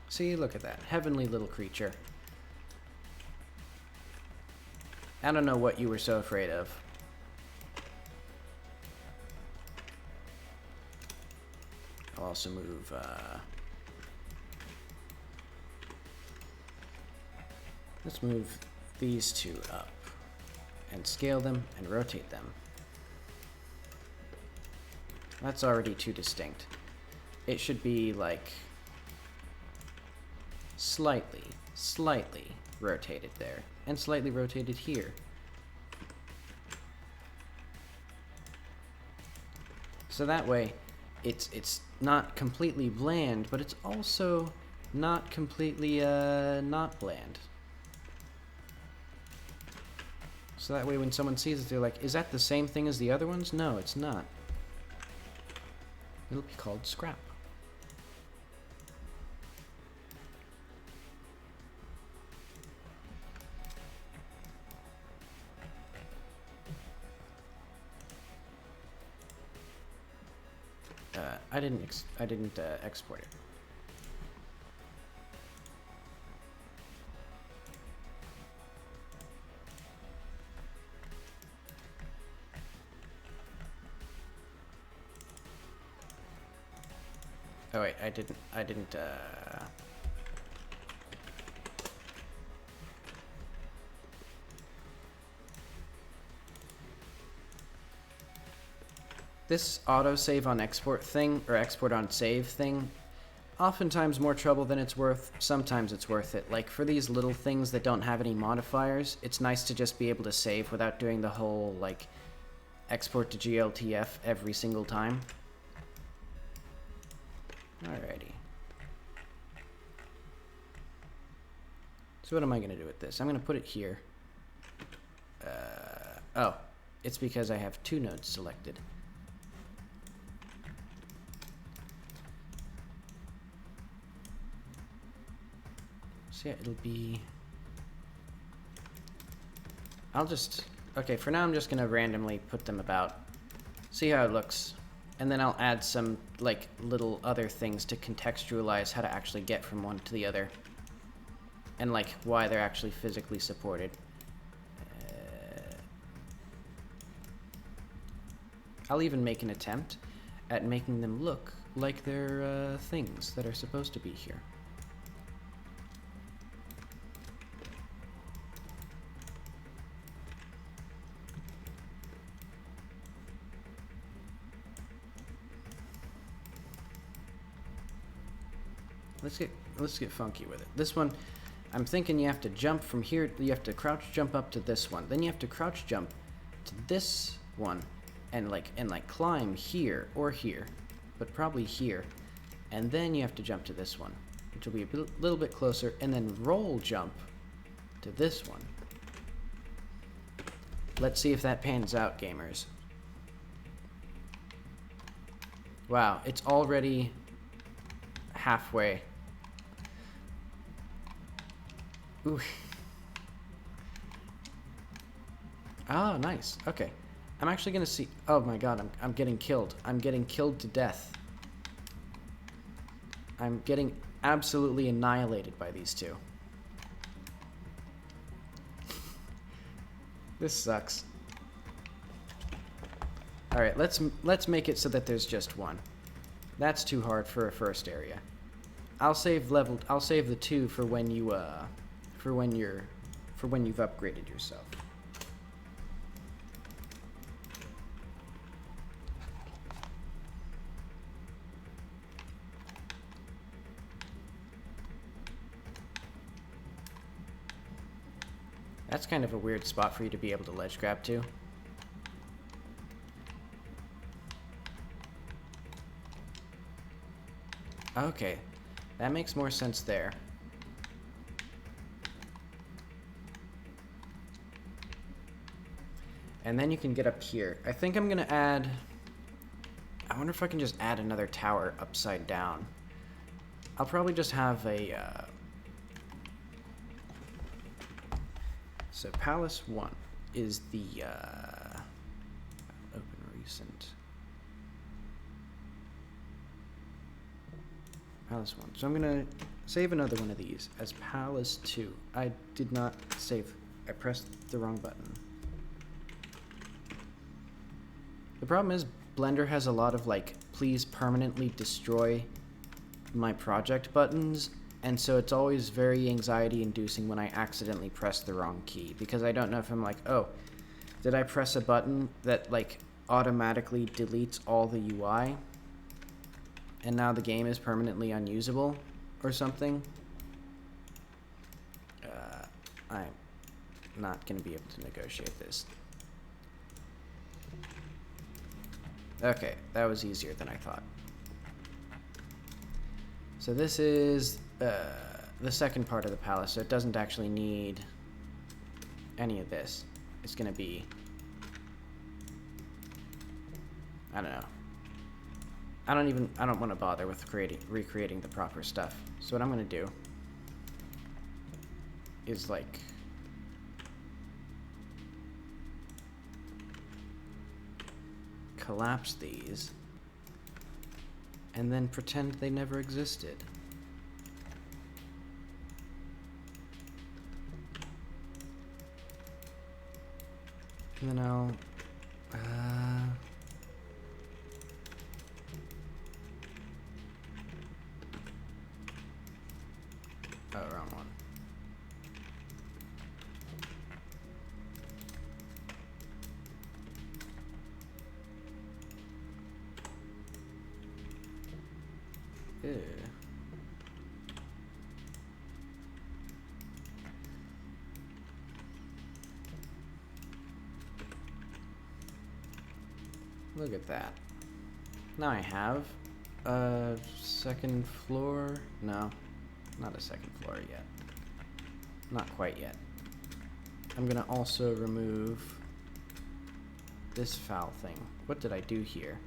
See, look at that. Heavenly little creature. I don't know what you were so afraid of. I'll also move, let's move these two up and scale them and rotate them. That's already too distinct. It should be like slightly rotated there and slightly rotated here. So that way it's not completely bland, but it's also not completely not bland. So that way when someone sees it, they're like, is that the same thing as the other ones? No, it's not. It'll be called scrap. I didn't export it. Oh wait, I didn't This autosave on export thing, or export on save thing, oftentimes more trouble than it's worth. Sometimes it's worth it. Like for these little things that don't have any modifiers, it's nice to just be able to save without doing the whole, like, export to GLTF every single time. Alrighty. So what am I going to do with this? I'm going to put it here. Oh, it's because I have two nodes selected. So yeah, it'll be... okay, for now I'm just gonna randomly put them about, see how it looks, and then I'll add some, like, little other things to contextualize how to actually get from one to the other, and, like, why they're actually physically supported. I'll even make an attempt at making them look like they're things that are supposed to be here. Let's get funky with it. This one, I'm thinking you have to jump from here. You have to crouch jump up to this one. Then you have to crouch jump to this one, and climb here or here, but probably here. And then you have to jump to this one, which will be a little bit closer, and then roll jump to this one. Let's see if that pans out, gamers. Wow, it's already halfway. Ooh. Oh, nice. Okay. I'm actually gonna see... Oh my god, I'm getting killed. I'm getting killed to death. I'm getting absolutely annihilated by these two. This sucks. Alright, let's make it so that there's just one. That's too hard for a first area. I'll save the two for when you for when you've upgraded yourself. That's kind of a weird spot for you to be able to ledge grab to. Okay, that makes more sense there. And then you can get up here. I think I'm gonna add... I wonder if I can just add another tower upside down. I'll probably just have a... So Palace 1 is the... open recent. Palace 1. So I'm gonna save another one of these as Palace 2. I did not save. I pressed the wrong button. The problem is Blender has a lot of like, please permanently destroy my project buttons, and so it's always very anxiety inducing when I accidentally press the wrong key, because I don't know if I'm like, oh, did I press a button that like automatically deletes all the UI and now the game is permanently unusable or something. I'm not going to be able to negotiate this. Okay, that was easier than I thought. So this is the second part of the palace, so it doesn't actually need any of this. It's gonna be, I don't know. I don't want to bother with recreating the proper stuff. So what I'm gonna do is like, collapse these and then pretend they never existed. And then I'll oh, wrong one. Ew. Look at that. Now I have a second floor. No, not a second floor yet. Not quite yet. I'm gonna also remove this foul thing. What did I do here?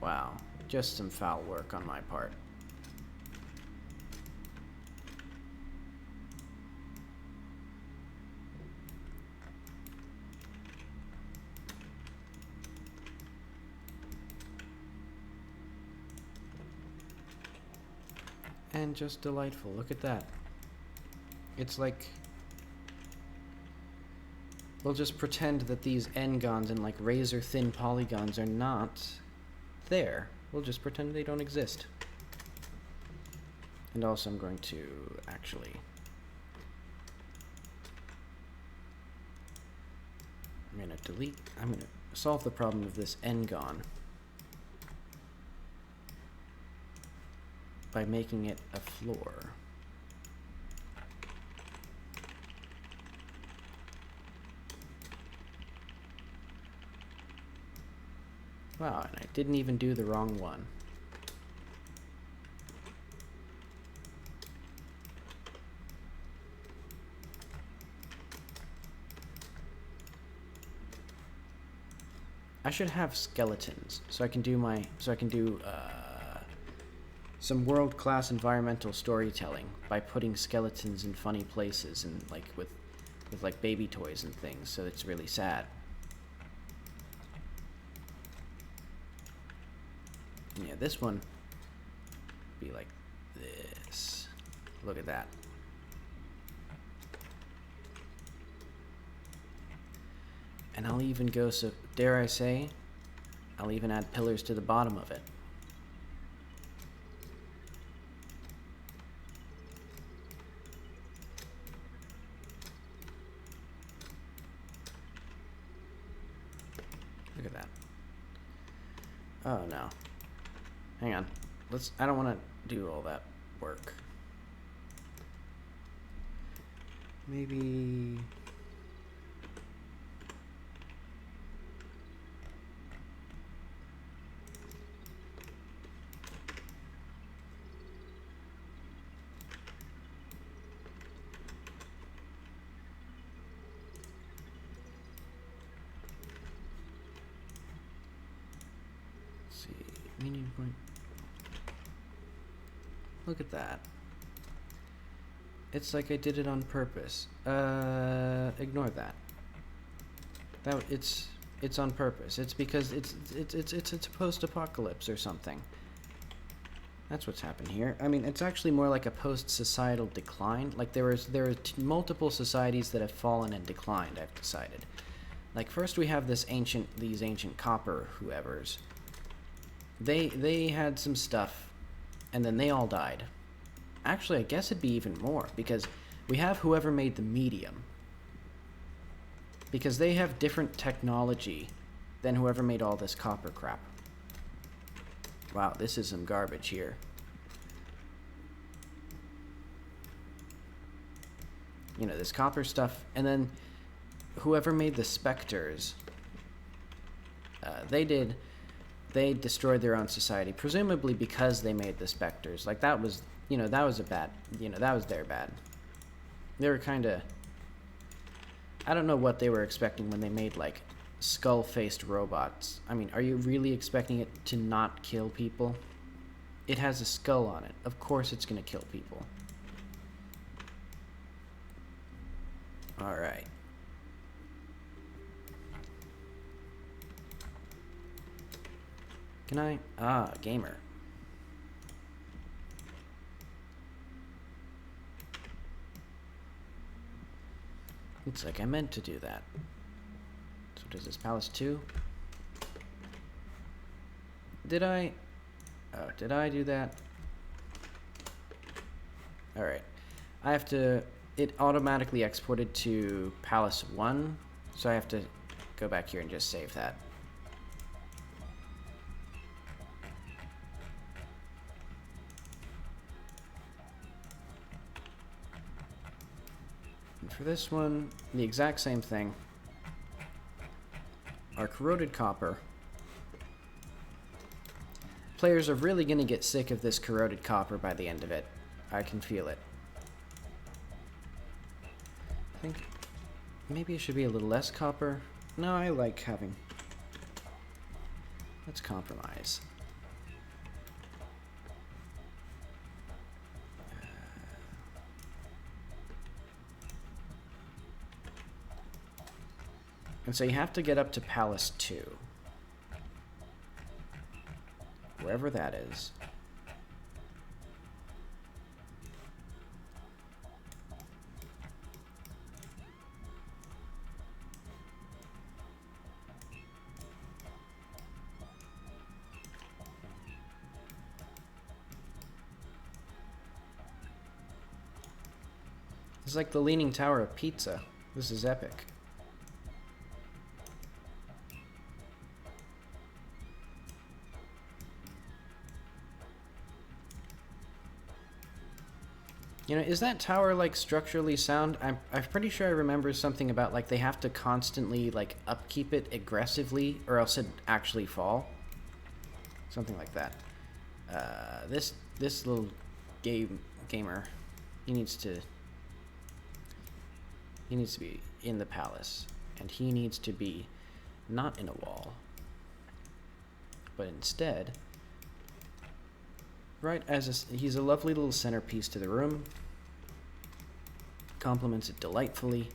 Wow, just some foul work on my part. And just delightful. Look at that. It's like, we'll just pretend that these n-gons and like razor thin polygons are not there. We'll just pretend they don't exist. And also I'm going to actually, I'm going to solve the problem of this n-gon by making it a floor. Wow, and I didn't even do the wrong one. I should have skeletons so I can do some world-class environmental storytelling by putting skeletons in funny places and like with like baby toys and things, so it's really sad. Yeah, this one be like this. Look at that. And I'll even go, so dare I say, I'll even add pillars to the bottom of it. Look at that. Oh no. Hang on. I don't want to do all that work. Maybe... Meaning point. Look at that. It's like I did it on purpose. Ignore that. It's on purpose. It's because it's a post-apocalypse or something. That's what's happened here. I mean, it's actually more like a post-societal decline. Like there are multiple societies that have fallen and declined, I've decided. Like first we have these ancient copper whoever's. They had some stuff and then they all died. Actually, I guess it'd be even more because we have whoever made the medium. Because they have different technology than whoever made all this copper crap. Wow, this is some garbage here. You know, this copper stuff. And then whoever made the specters, they destroyed their own society. Presumably because they made the specters. Like that was, that was their bad. They were kind of... I don't know what they were expecting when they made, like, skull-faced robots. I mean, are you really expecting it to not kill people? It has a skull on it. Of course it's gonna kill people. Alright. Can I? Ah, gamer. Looks like I meant to do that. So does this palace too? Did I? Oh, did I do that? Alright. I have to... It automatically exported to palace 1, so I have to go back here and just save that. For this one, the exact same thing. Our corroded copper. Players are really going to get sick of this corroded copper by the end of it. I can feel it. I think maybe it should be a little less copper. No, I like having... Let's compromise. And so you have to get up to Palace 2. Wherever that is. It's like the Leaning Tower of Pizza. This is epic. Is that tower, like, structurally sound? I'm pretty sure I remember something about, like, they have to constantly, like, upkeep it aggressively, or else it'd actually fall. Something like that. This little gamer, he needs to be in the palace, and he needs to be not in a wall, but instead... Right, he's a lovely little centerpiece to the room. Complements it delightfully.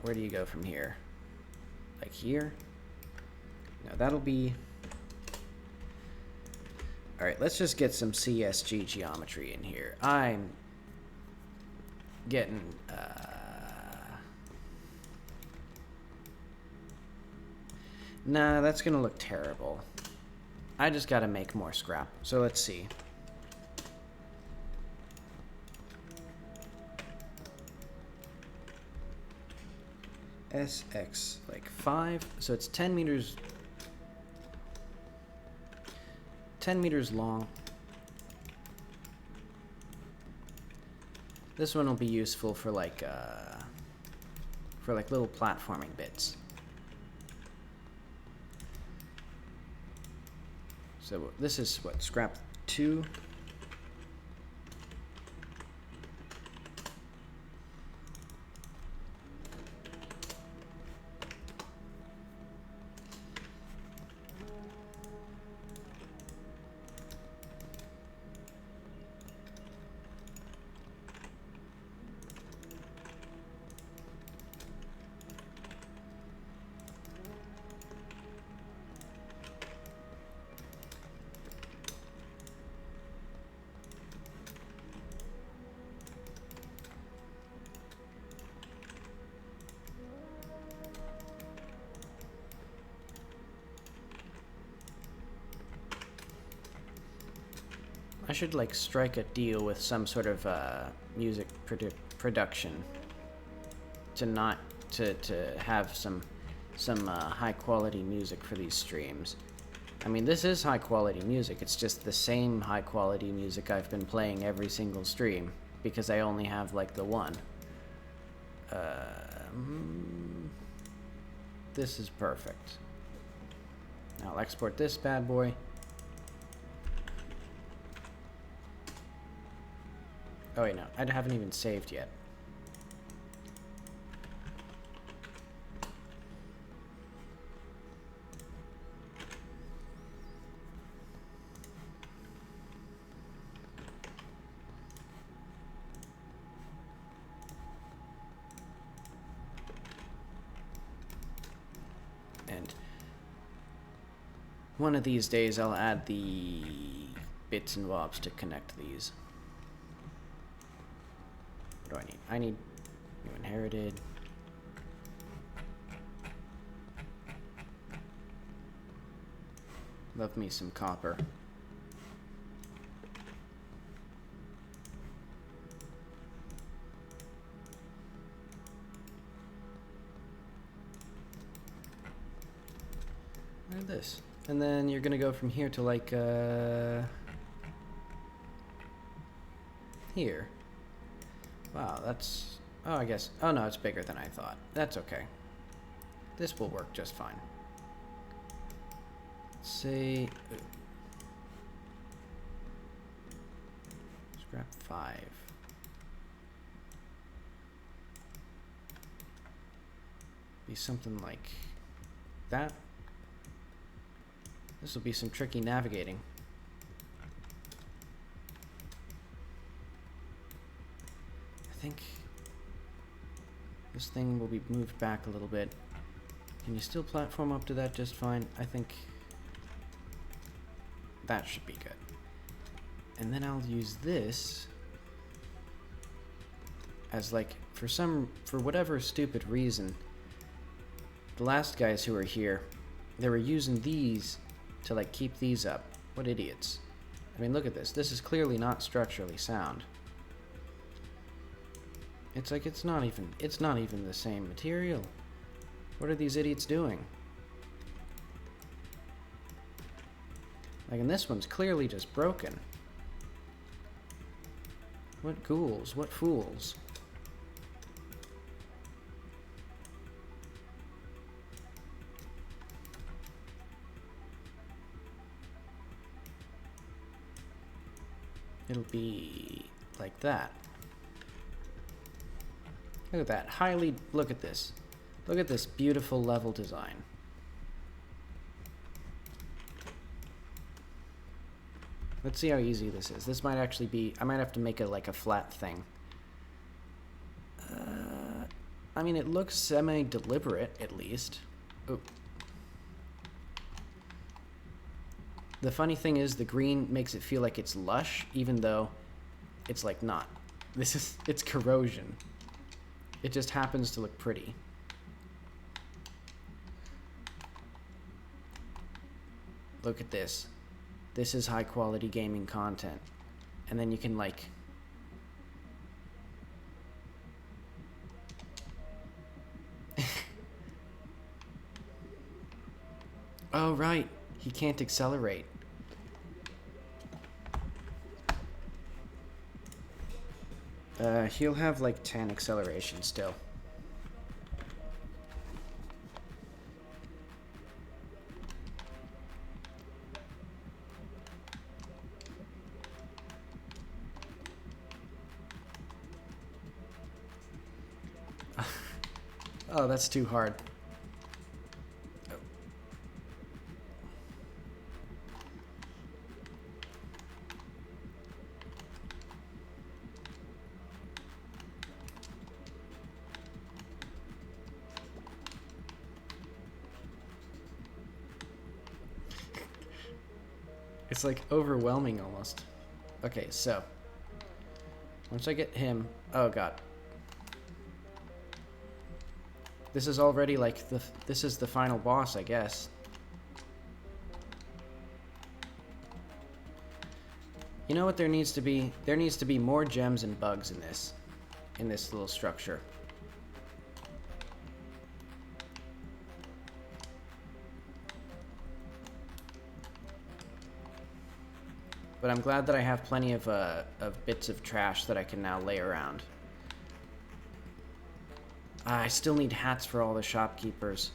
Where do you go from here? Like here? No, that'll be... Alright, let's just get some CSG geometry in here. I'm getting... Nah, that's gonna look terrible. I just gotta make more scrap. So let's see. SX, like 5. So it's 10 meters. 10 meters long. This one will be useful for like little platforming bits. So this is what, scrap 2? I should like strike a deal with some sort of music production to not to have some high quality music for these streams. I mean, this is high quality music. It's just the same high quality music I've been playing every single stream because I only have like the one. This is perfect. Now I'll export this bad boy. Oh wait, no, I haven't even saved yet. And one of these days I'll add the bits and bobs to connect these. What do I need? I need new inherited. Love me some copper. Look at this. And then you're gonna go from here to like here. Wow, that's... Oh, I guess... Oh, no, it's bigger than I thought. That's okay. This will work just fine. Let's see... Ooh. Scrap 5. Be something like that. This will be some tricky navigating. I think this thing will be moved back a little bit. Can you still platform up to that just fine? I think that should be good. And then I'll use this as like, for whatever stupid reason, the last guys who were here, they were using these to like keep these up. What idiots. I mean, look at this. This is clearly not structurally sound. It's like it's not even the same material. What are these idiots doing? Like, and this one's clearly just broken. What ghouls, what fools. It'll be like that. Look at that. Look at this. Look at this beautiful level design. Let's see how easy this is. This might actually be... I might have to make it like a flat thing. I mean, it looks semi-deliberate, at least. Ooh. The funny thing is, the green makes it feel like it's lush, even though it's like not. It's corrosion. It just happens to look pretty. Look at this. This is high quality gaming content. And then you can like... Oh, right. He can't accelerate. He'll have like 10 acceleration still. Oh, that's too hard. It's like overwhelming almost. Okay, so once I get him, oh god. This is already like this is the final boss, I guess. You know what there needs to be? There needs to be more gems and bugs in this little structure. But I'm glad that I have plenty of bits of trash that I can now lay around. I still need hats for all the shopkeepers.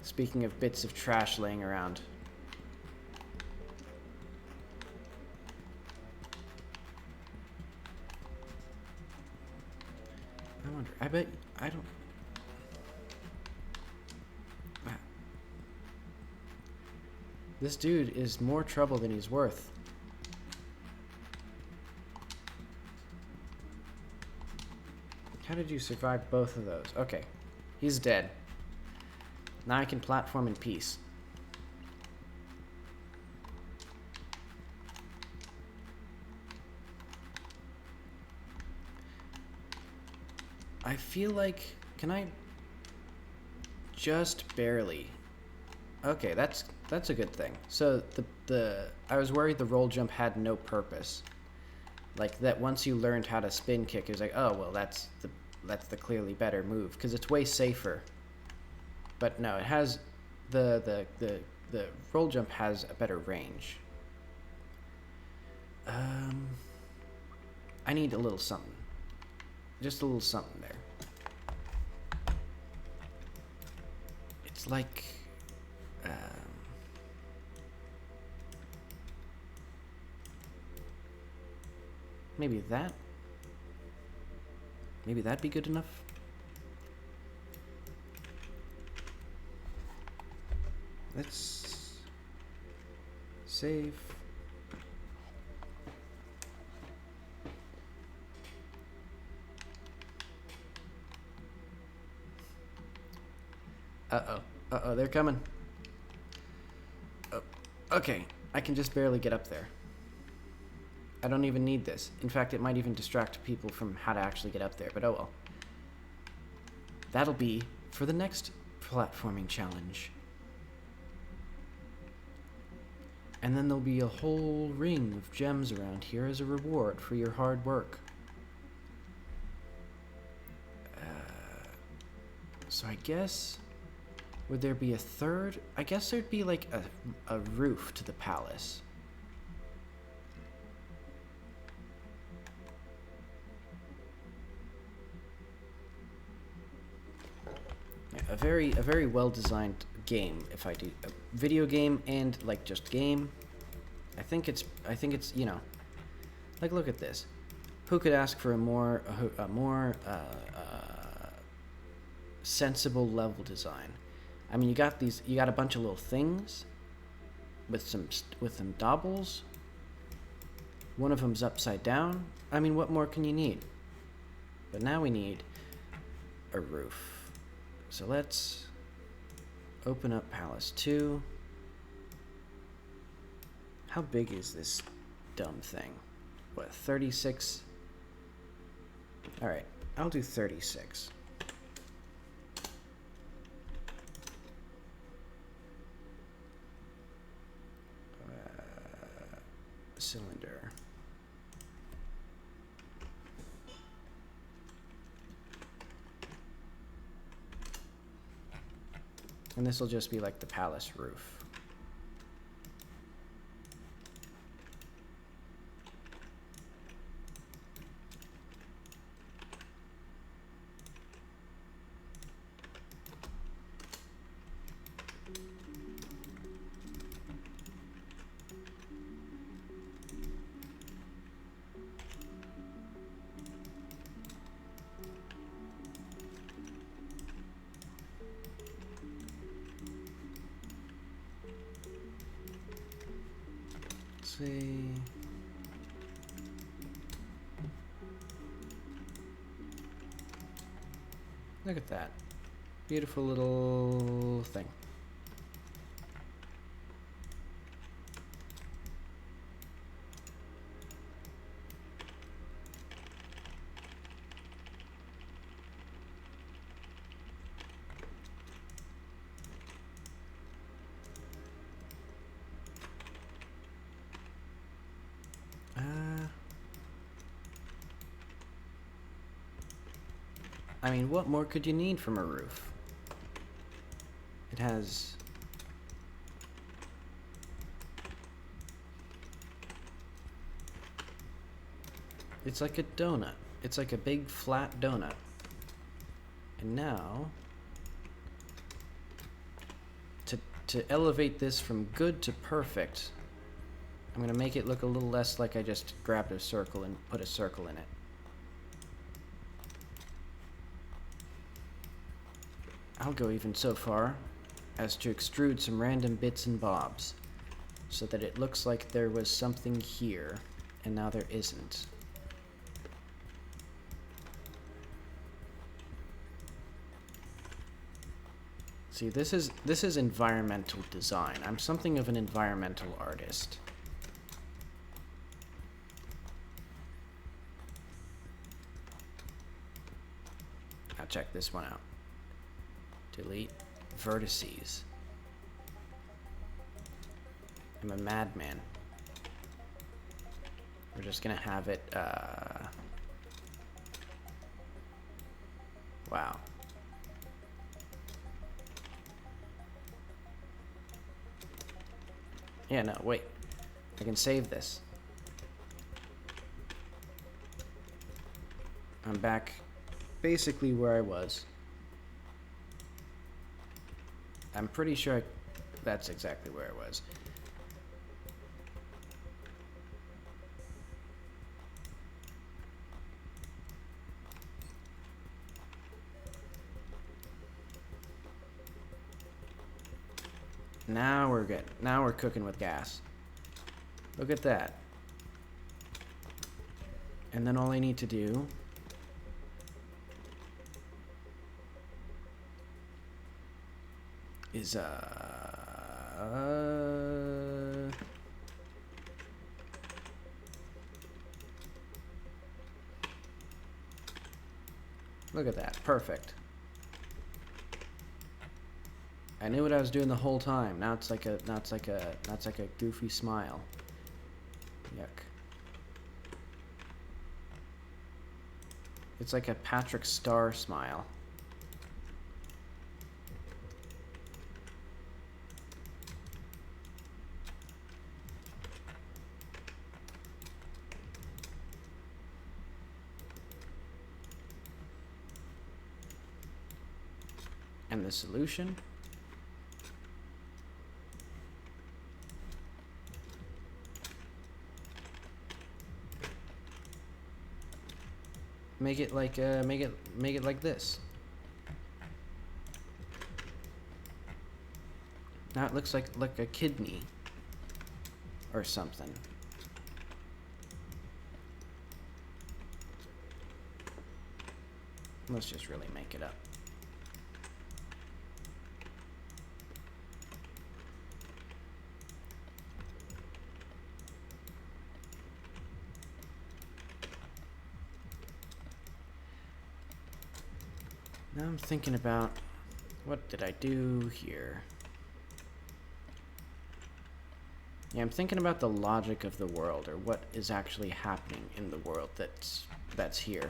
Speaking of bits of trash laying around. I wonder, I bet, I don't... Wow. This dude is more trouble than he's worth. How did you survive both of those? Okay. He's dead. Now I can platform in peace. I feel like... Can I... Just barely... Okay, that's a good thing. So I was worried the roll jump had no purpose. Like that once you learned how to spin kick, it was like, oh well, that's the clearly better move because it's way safer. But no, it has the roll jump has a better range. I need a little something. Just a little something there. It's like maybe that. Maybe that'd be good enough. Let's save. Uh-oh, they're coming. Oh, okay, I can just barely get up there. I don't even need this. In fact, it might even distract people from how to actually get up there, but oh well. That'll be for the next platforming challenge. And then there'll be a whole ring of gems around here as a reward for your hard work. So I guess... Would there be a third? I guess there'd be like a roof to the palace. A very well designed game. If I do a video game and like just game, I think it's you know, like look at this. Who could ask for a more sensible level design? I mean, you got a bunch of little things with some doubles. One of them's upside down. I mean, what more can you need? But now we need a roof. So let's open up Palace 2. How big is this dumb thing? What, 36? Alright, I'll do 36. Cylinder. And this will just be like the palace roof. See. Look at that. Beautiful little thing. I mean, what more could you need from a roof? It has... It's like a donut. It's like a big flat donut. And now, to elevate this from good to perfect, I'm gonna make it look a little less like I just grabbed a circle and put a circle in it. I'll go even so far as to extrude some random bits and bobs so that it looks like there was something here and now there isn't. See, this is environmental design. I'm something of an environmental artist. Now check this one out. Delete vertices. I'm a madman. We're just gonna have it, wow. Yeah, no, wait. I can save this. I'm back basically where I was. I'm pretty sure that's exactly where I was. Now we're good. Now we're cooking with gas. Look at that. And then all I need to do is look at that. Perfect. I knew what I was doing the whole time. Now it's like a goofy smile. Yuck. It's like a Patrick Star smile. And the solution? Make it like make it like this. Now it looks like a kidney or something. Let's just really make it up. Now I'm thinking about, what did I do here? Yeah, I'm thinking about the logic of the world, or what is actually happening in the world that's here.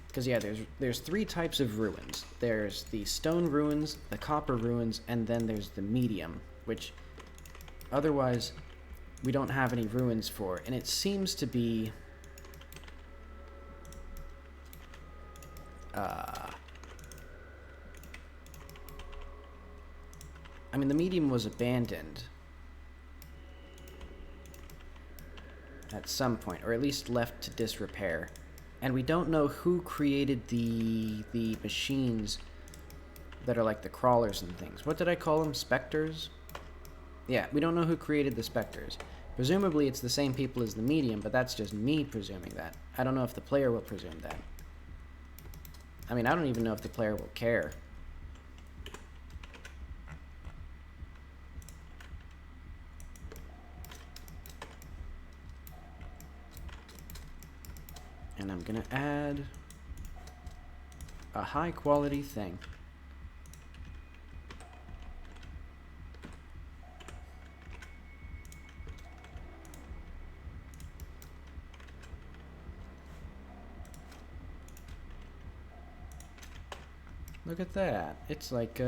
Because yeah, there's three types of ruins. There's the stone ruins, the copper ruins, and then there's the medium, which otherwise we don't have any ruins for. And it seems to be I mean, the medium was abandoned at some point, or at least left to disrepair. And we don't know who created the machines that are like the crawlers and things. What did I call them? Specters? Yeah, we don't know who created the specters. Presumably it's the same people as the medium, but that's just me presuming that. I don't know if the player will presume that. I mean, I don't even know if the player will care. And I'm gonna add a high quality thing. Look at that. It's like,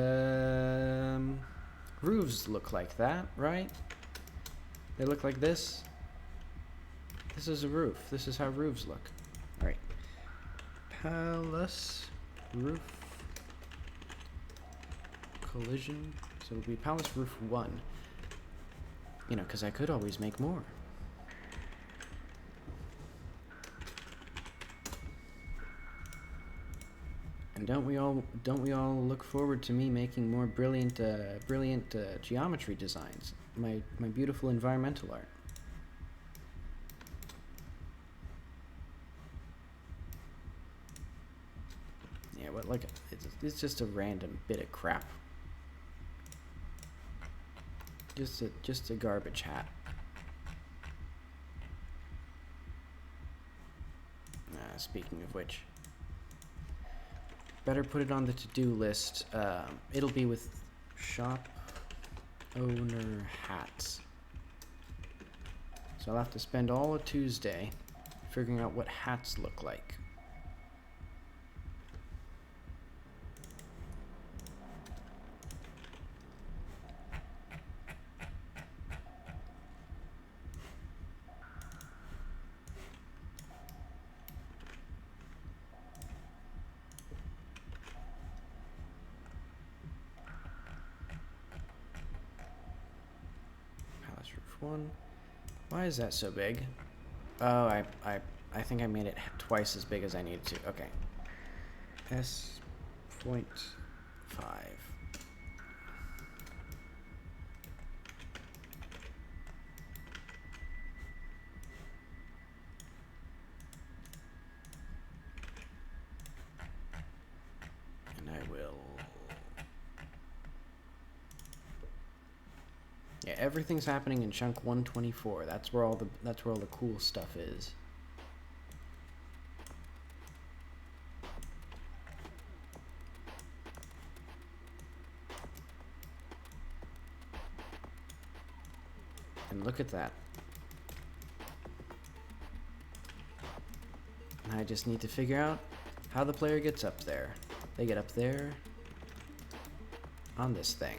roofs look like that, right? They look like this. This is a roof. This is how roofs look. All right. Palace roof collision. So it'll be palace roof 1. You know, because I could always make more. And don't we all look forward to me making more brilliant geometry designs? My beautiful environmental art. Yeah, what, like, it's just a random bit of crap. Just a garbage hat. Speaking of which, better put it on the to-do list. It'll be with shop owner hats. So I'll have to spend all of Tuesday figuring out what hats look like. Palace roof 1. Why is that so big? Oh, I think I made it twice as big as I needed to. Okay. S.5. And I will. Yeah, everything's happening in chunk 124. That's where all the cool stuff is. And look at that. And I just need to figure out how the player gets up there. They get up there on this thing.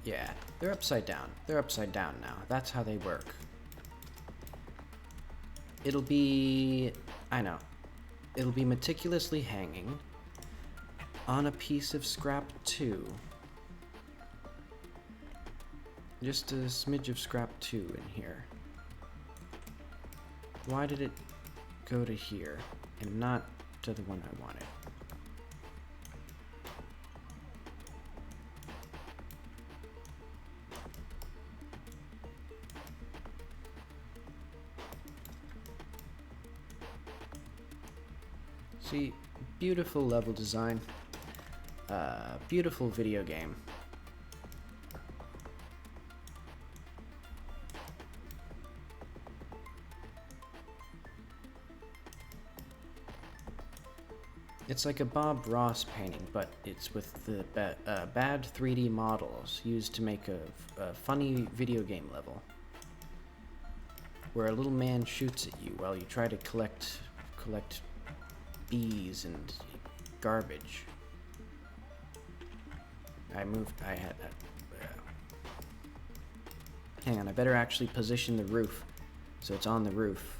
Yeah, they're upside down. They're upside down now. That's how they work. It'll be... I know. It'll be meticulously hanging on a piece of scrap 2. Just a smidge of scrap 2 in here. Why did it go to here and not to the one I wanted? See, beautiful level design. Beautiful video game. It's like a Bob Ross painting, but it's with the bad 3D models used to make a funny video game level, where a little man shoots at you while you try to collect bees and garbage. Hang on, I better actually position the roof so it's on the roof.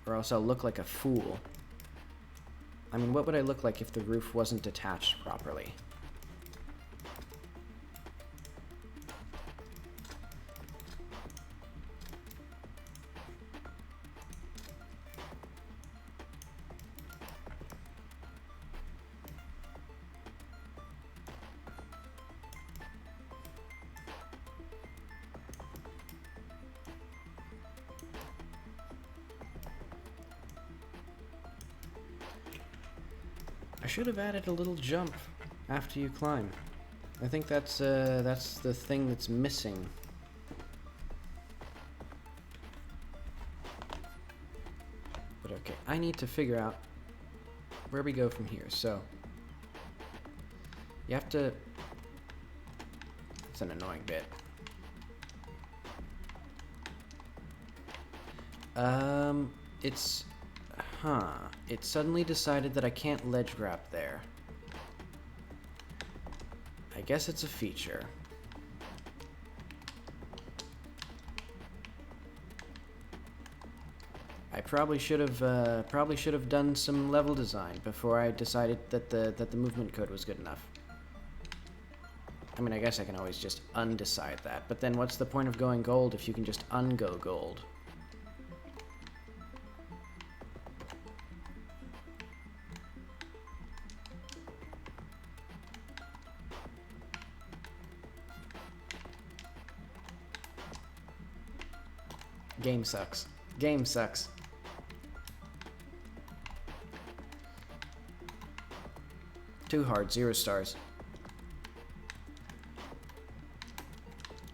Or else I'll look like a fool. I mean, what would I look like if the roof wasn't attached properly? I should have added a little jump after you climb. I think that's the thing that's missing. But okay, I need to figure out where we go from here. So you have to... It's an annoying bit. It's... Huh. It suddenly decided that I can't ledge grab there. I guess it's a feature. I probably should have done some level design before I decided that the movement code was good enough. I mean, I guess I can always just undecide that, but then what's the point of going gold if you can just ungo gold? Game sucks. Game sucks. Too hard, 0 stars.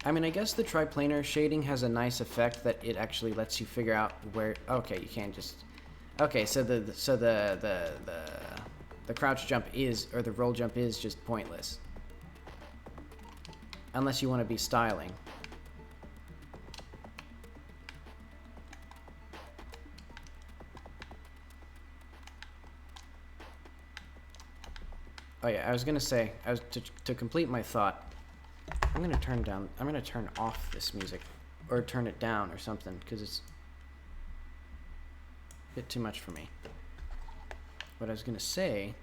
I mean, I guess the triplanar shading has a nice effect that it actually lets you figure out where. Okay, you can't just. Okay, so the crouch jump is, or the roll jump is just pointless, unless you want to be styling. Oh yeah, I was gonna say, to complete my thought. I'm gonna turn off this music, or turn it down or something, because it's a bit too much for me. What I was gonna say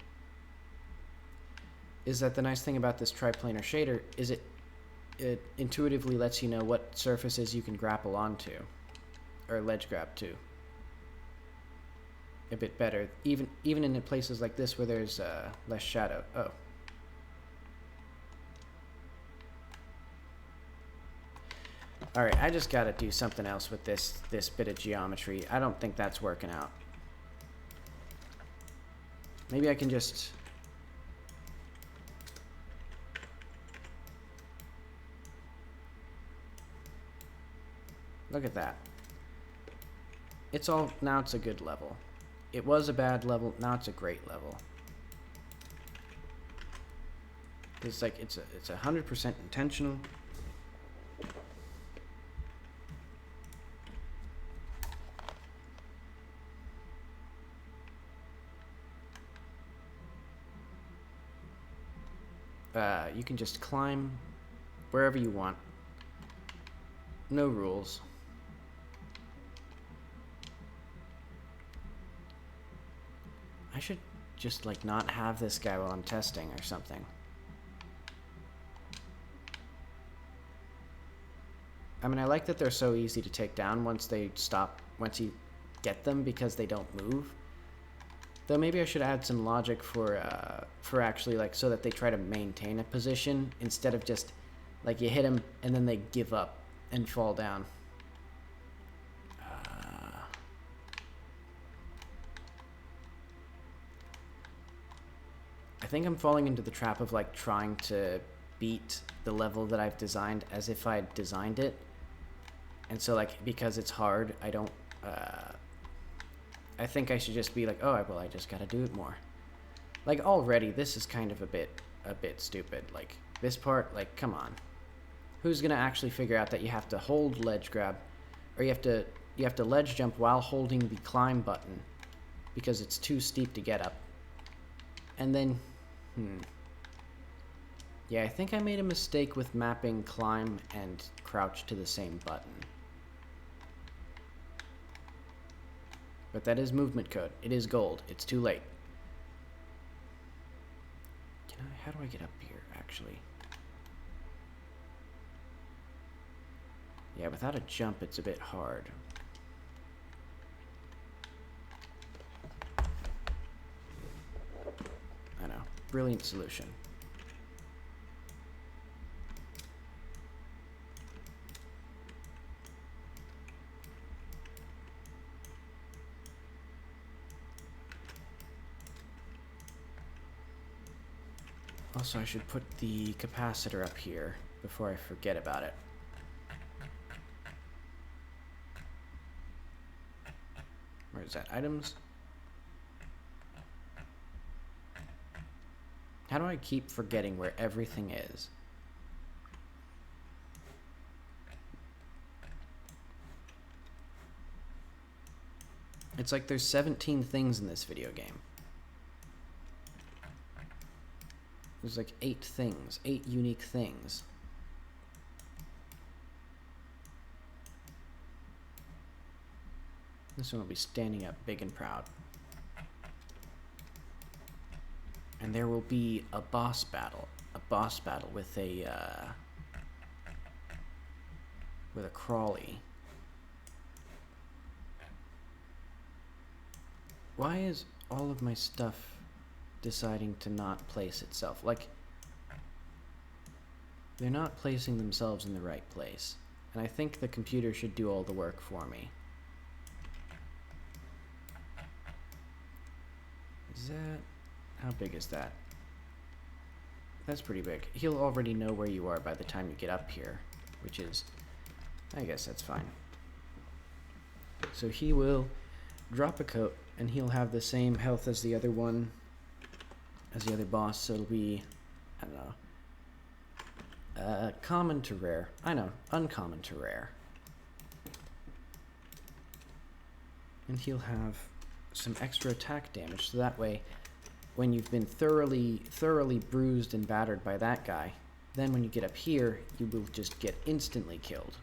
is that the nice thing about this triplanar shader is it intuitively lets you know what surfaces you can grapple onto, or ledge grab to. A bit better, even in places like this where there's less shadow. Oh. Alright, I just gotta do something else with this bit of geometry. I don't think that's working out. Maybe I can just... Look at that. It's all... Now it's a good level. It was a bad level, now it's a great level. It's like, it's 100% intentional. You can just climb wherever you want. No rules. I should just, like, not have this guy while I'm testing or something. I mean, I like that they're so easy to take down once you get them, because they don't move. Though maybe I should add some logic for actually, like, so that they try to maintain a position instead of just, like, you hit them and then they give up and fall down. I think I'm falling into the trap of, like, trying to beat the level that I've designed as if I'd designed it. And so, like, because it's hard, I don't, I think I should just be like, oh, well, I just gotta do it more. Like, already, this is kind of a bit stupid. Like, this part, like, come on. Who's gonna actually figure out that you have to hold ledge grab, or you have to ledge jump while holding the climb button, because it's too steep to get up. And then, yeah, I think I made a mistake with mapping climb and crouch to the same button. But that is movement code. It is gold. It's too late. How do I get up here, actually? Yeah, without a jump, it's a bit hard. I know. Brilliant solution. Also, I should put the capacitor up here before I forget about it. Where is that? Items? How do I keep forgetting where everything is? It's like there's 17 things in this video game. There's like 8 things, 8 unique things. This one will be standing up big and proud. And there will be a boss battle with a crawly. Why is all of my stuff deciding to not place itself? Like, they're not placing themselves in the right place. And I think the computer should do all the work for me. Is that... how big is that? That's pretty big. He'll already know where you are by the time you get up here, which is... I guess that's fine. So he will drop a coat, and he'll have the same health as the other one, as the other boss, so it'll be, I don't know, common to rare. I know, uncommon to rare. And he'll have some extra attack damage, so that way, when you've been thoroughly bruised and battered by that guy, then when you get up here, you will just get instantly killed.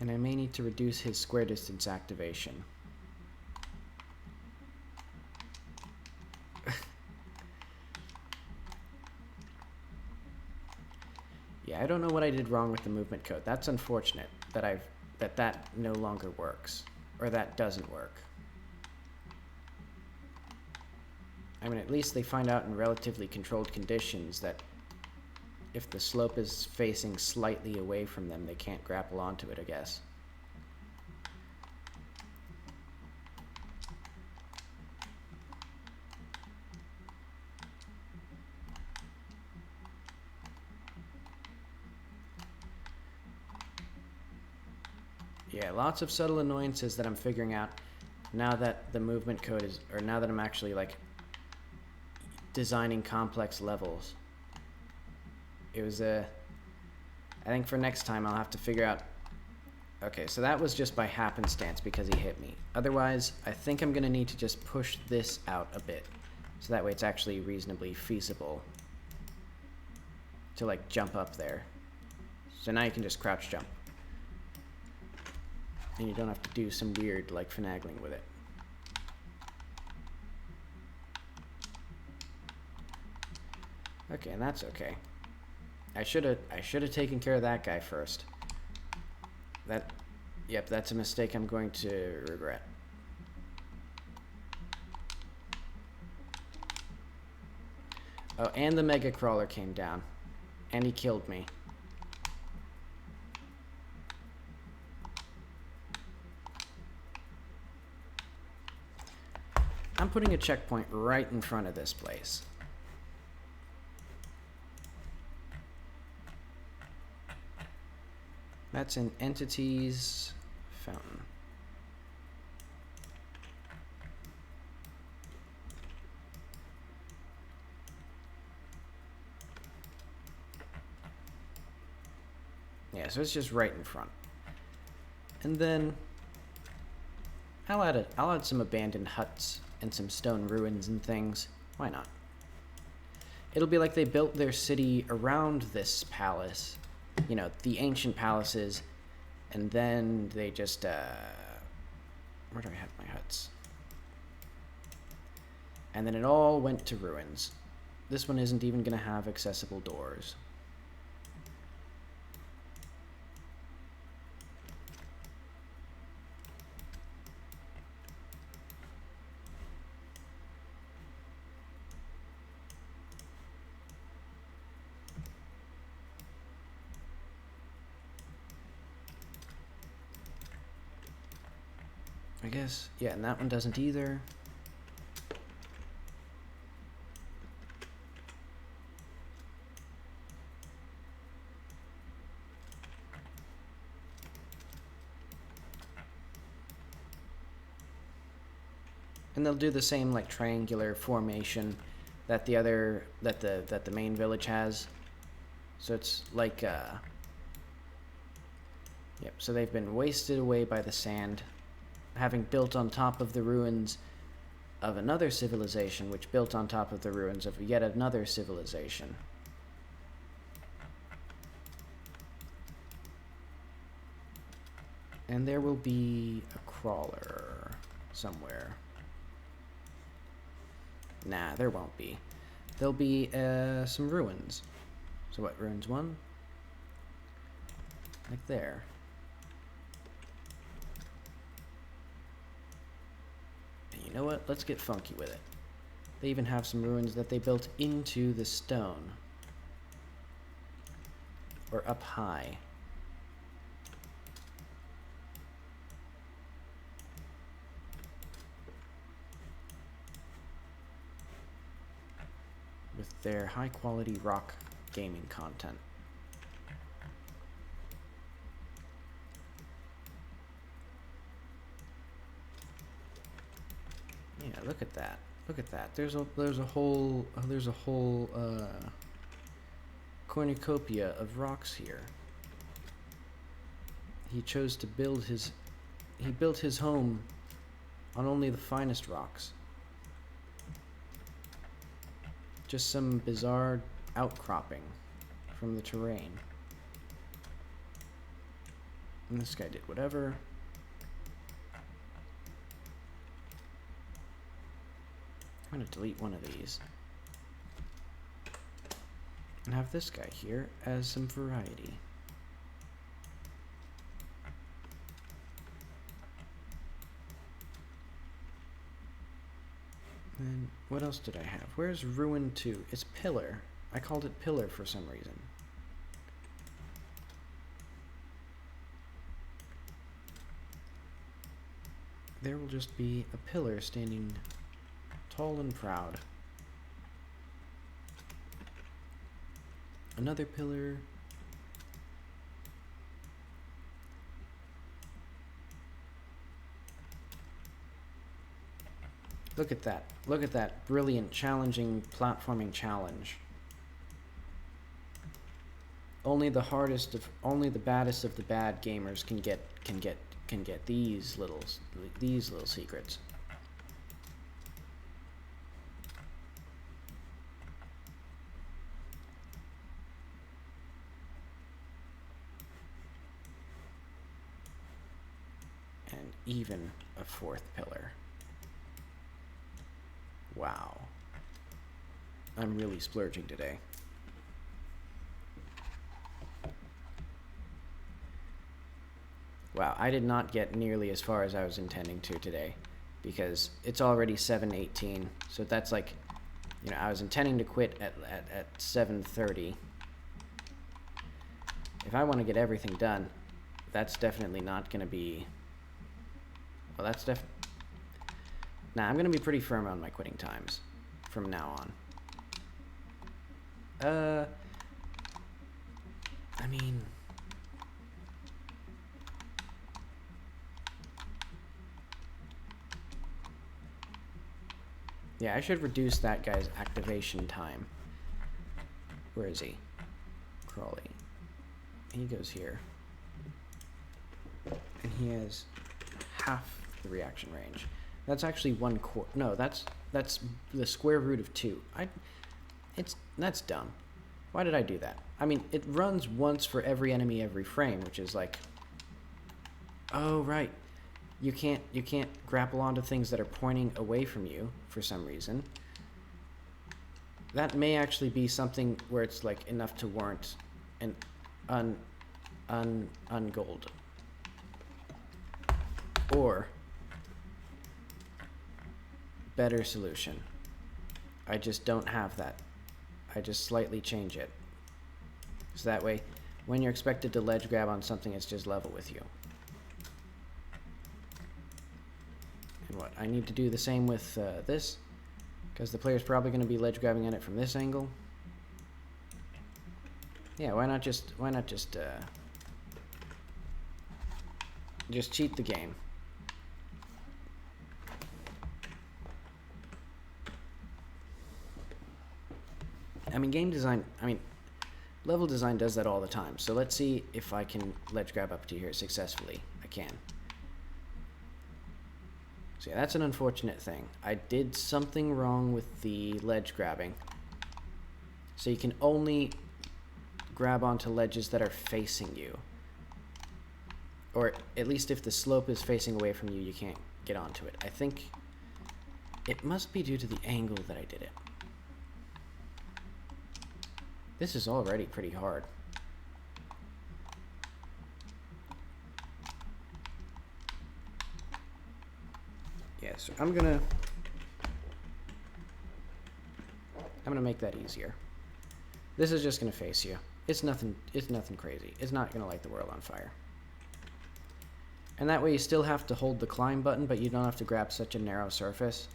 And I may need to reduce his square distance activation. Yeah, I don't know what I did wrong with the movement code. That's unfortunate that that no longer works, or that doesn't work. I mean, at least they find out in relatively controlled conditions that if the slope is facing slightly away from them, they can't grapple onto it, I guess. Yeah, lots of subtle annoyances that I'm figuring out now that the movement code is, or now that I'm actually like designing complex levels. It was I think for next time I'll have to figure out, okay, so that was just by happenstance because he hit me. Otherwise, I think I'm gonna need to just push this out a bit, so that way it's actually reasonably feasible to like jump up there. So now you can just crouch jump. And you don't have to do some weird, like, finagling with it. Okay, and that's okay. I should have taken care of that guy first. Yep, that's a mistake I'm going to regret. Oh, and the mega crawler came down. And he killed me. I'm putting a checkpoint right in front of this place. That's an entities fountain. Yeah, so it's just right in front. And then I'll add some abandoned huts and some stone ruins and things. Why not? It'll be like they built their city around this palace, you know, the ancient palaces, and then they just, where do I have my huts? And then it all went to ruins. This one isn't even gonna have accessible doors. I guess, yeah, and that one doesn't either. And they'll do the same like triangular formation that the main village has. So it's like Yep, so they've been wasted away by the sand, having built on top of the ruins of another civilization, which built on top of the ruins of yet another civilization. And there will be a crawler somewhere. Nah, there won't be. There'll be some ruins. So what, ruins 1? Like there. And you know what? Let's get funky with it. They even have some ruins that they built into the stone. Or up high. With their high quality rock gaming content. Yeah, look at that. Look at that. There's a whole cornucopia of rocks here. He chose to build his home on only the finest rocks. Just some bizarre outcropping from the terrain. And this guy did whatever. I'm gonna delete one of these. And have this guy here as some variety. And what else did I have? Where's Ruin 2? It's Pillar. I called it Pillar for some reason. There will just be a pillar standing tall and proud. Another pillar. Look at that. Look at that brilliant, challenging platforming challenge. Only the baddest of the bad gamers can get these little secrets. And even a 4th pillar. Wow. I'm really splurging today. Wow, I did not get nearly as far as I was intending to today, because it's already 7:18, so that's like, you know, I was intending to quit at 7:30. If I want to get everything done, that's definitely not going to be, well, that's definitely, nah, I'm going to be pretty firm on my quitting times from now on. I mean, yeah, I should reduce that guy's activation time. Where is he? Crawley. He goes here. And he has half the reaction range. That's actually 1/4. No, that's the square root of 2. That's dumb. Why did I do that? I mean, it runs once for every enemy every frame, which is like, oh right. You can't grapple onto things that are pointing away from you for some reason. That may actually be something where it's like enough to warrant an ungold. Or better solution. I just don't have that. I just slightly change it. So that way, when you're expected to ledge grab on something, it's just level with you. And what? I need to do the same with this, because the player's probably going to be ledge grabbing on it from this angle. Yeah, why not just cheat the game. I mean, game design, I mean, level design does that all the time. So let's see if I can ledge grab up to here successfully. I can. So yeah, that's an unfortunate thing. I did something wrong with the ledge grabbing. So you can only grab onto ledges that are facing you. Or at least if the slope is facing away from you, you can't get onto it. I think it must be due to the angle that I did it. This is already pretty hard. Yeah, so I'm gonna make that easier. This is just gonna face you. It's nothing crazy. It's not gonna light the world on fire. And that way you still have to hold the climb button, but you don't have to grab such a narrow surface.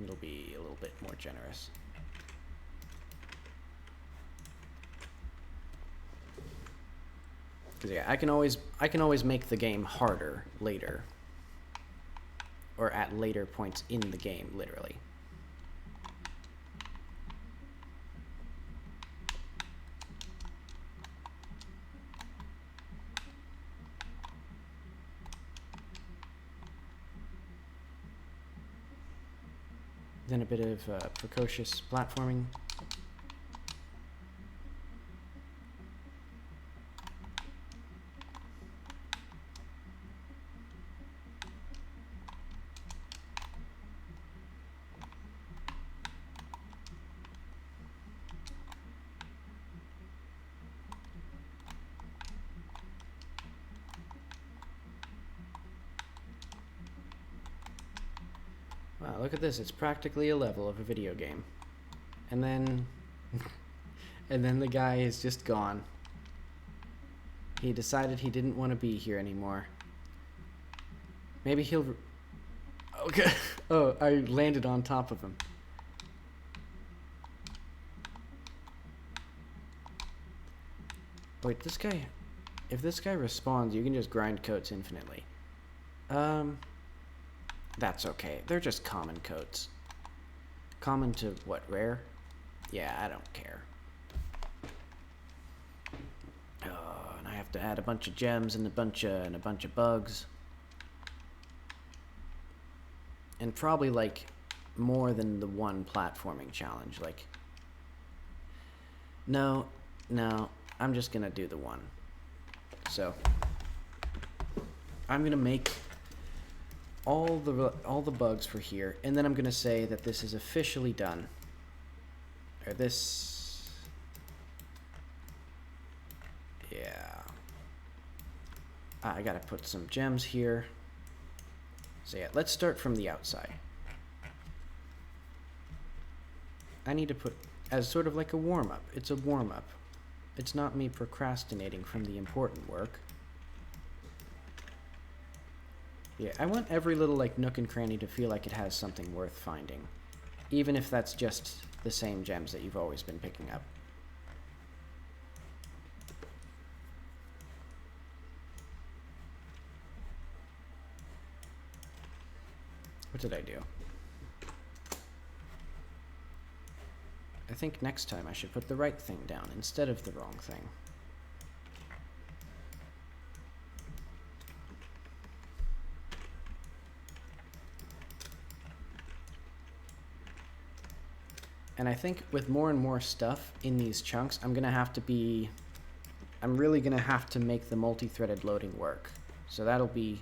It'll be a little bit more generous. Because yeah, I can always make the game harder later. Or at later points in the game, literally. Then a bit of precocious platforming. Wow, look at this. It's practically a level of a video game. And then... and then the guy is just gone. He decided he didn't want to be here anymore. Maybe he'll... Okay. Oh, I landed on top of him. Wait, this guy... If this guy respawns, you can just grind coats infinitely. That's okay. They're just common coats. Common to what, rare? Yeah, I don't care. Oh, and I have to add a bunch of gems and a bunch of bugs. And probably like more than the one platforming challenge. Like, no, I'm just gonna do the one. So I'm gonna make all the bugs for here, and then I'm gonna say that this is officially done. Or this, yeah. I gotta put some gems here. So yeah, let's start from the outside. I need to put as sort of like a warm-up. It's a warm-up. It's not me procrastinating from the important work. Yeah, I want every little like nook and cranny to feel like it has something worth finding. Even if that's just the same gems that you've always been picking up. What did I do? I think next time I should put the right thing down instead of the wrong thing. And I think with more and more stuff in these chunks, I'm really gonna have to make the multi-threaded loading work. So that'll be,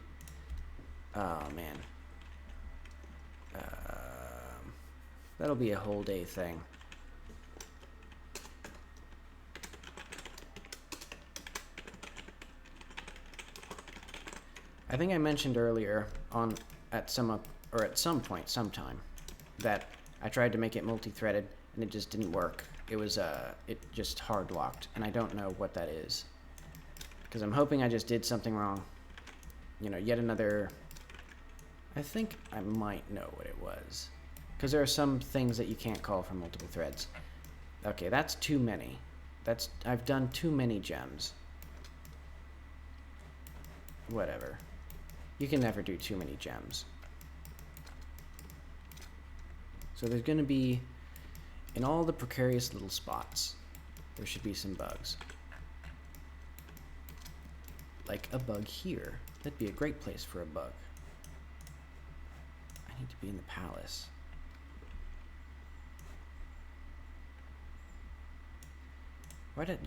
oh man. That'll be a whole day thing. I think I mentioned earlier at some point sometime that I tried to make it multi-threaded and it just didn't work. It was it just hard locked, and I don't know what that is. Because I'm hoping I just did something wrong. You know, yet another... I think I might know what it was. Because there are some things that you can't call for multiple threads. Okay, that's too many. I've done too many gems. Whatever. You can never do too many gems. So there's going to be, in all the precarious little spots, there should be some bugs. Like a bug here. That'd be a great place for a bug. I need to be in the palace. Why did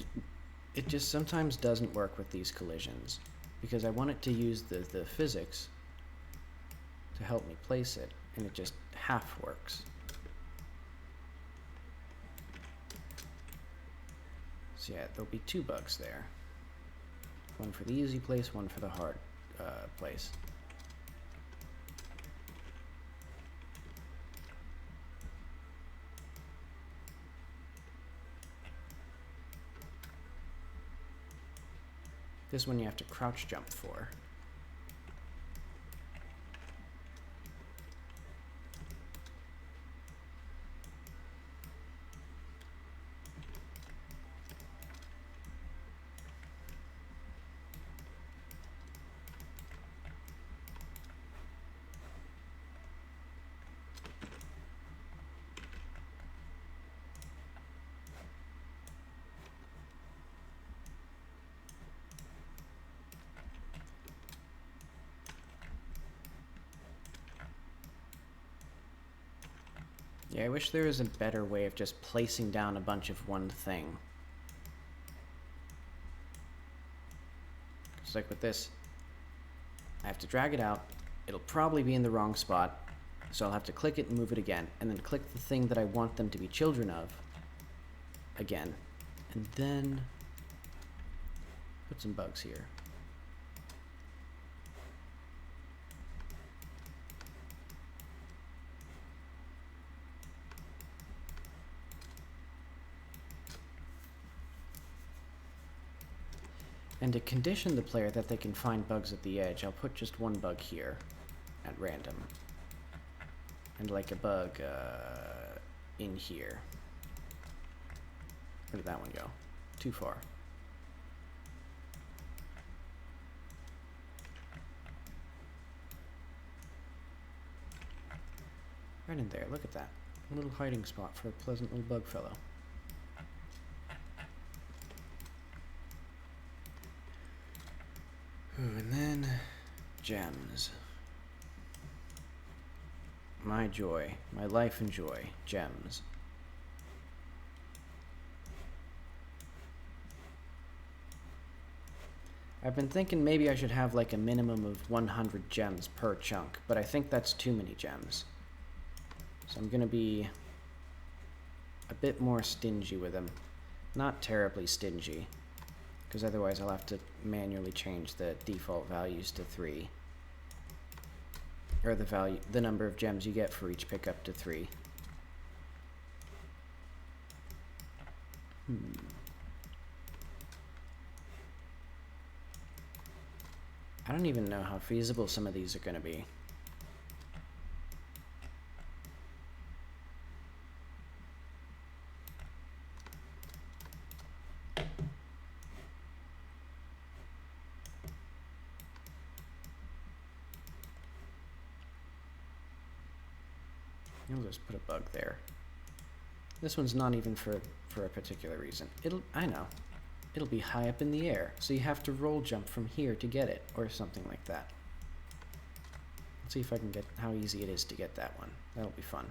it just sometimes doesn't work with these collisions? Because I want it to use the physics to help me place it, and it just half works. So yeah, there'll be two bugs there. One for the easy place, one for the hard place. This one you have to crouch jump for. Yeah, I wish there was a better way of just placing down a bunch of one thing. Just like with this, I have to drag it out. It'll probably be in the wrong spot, so I'll have to click it and move it again, and then click the thing that I want them to be children of again, and then put some bugs here. And to condition the player that they can find bugs at the edge, I'll put just one bug here at random. And like a bug in here. Where did that one go? Too far. Right in there, look at that. A little hiding spot for a pleasant little bug fellow. Ooh, and then gems. My joy, my life and joy, gems. I've been thinking maybe I should have like a minimum of 100 gems per chunk, but I think that's too many gems. So I'm gonna be a bit more stingy with them. Not terribly stingy, because otherwise I'll have to manually change the default values to 3. Or the number of gems you get for each pickup to 3. I don't even know how feasible some of these are going to be. I'll just put a bug there. This one's not even for a particular reason. I know. It'll be high up in the air, so you have to roll jump from here to get it, or something like that. Let's see if I can get how easy it is to get that one. That'll be fun.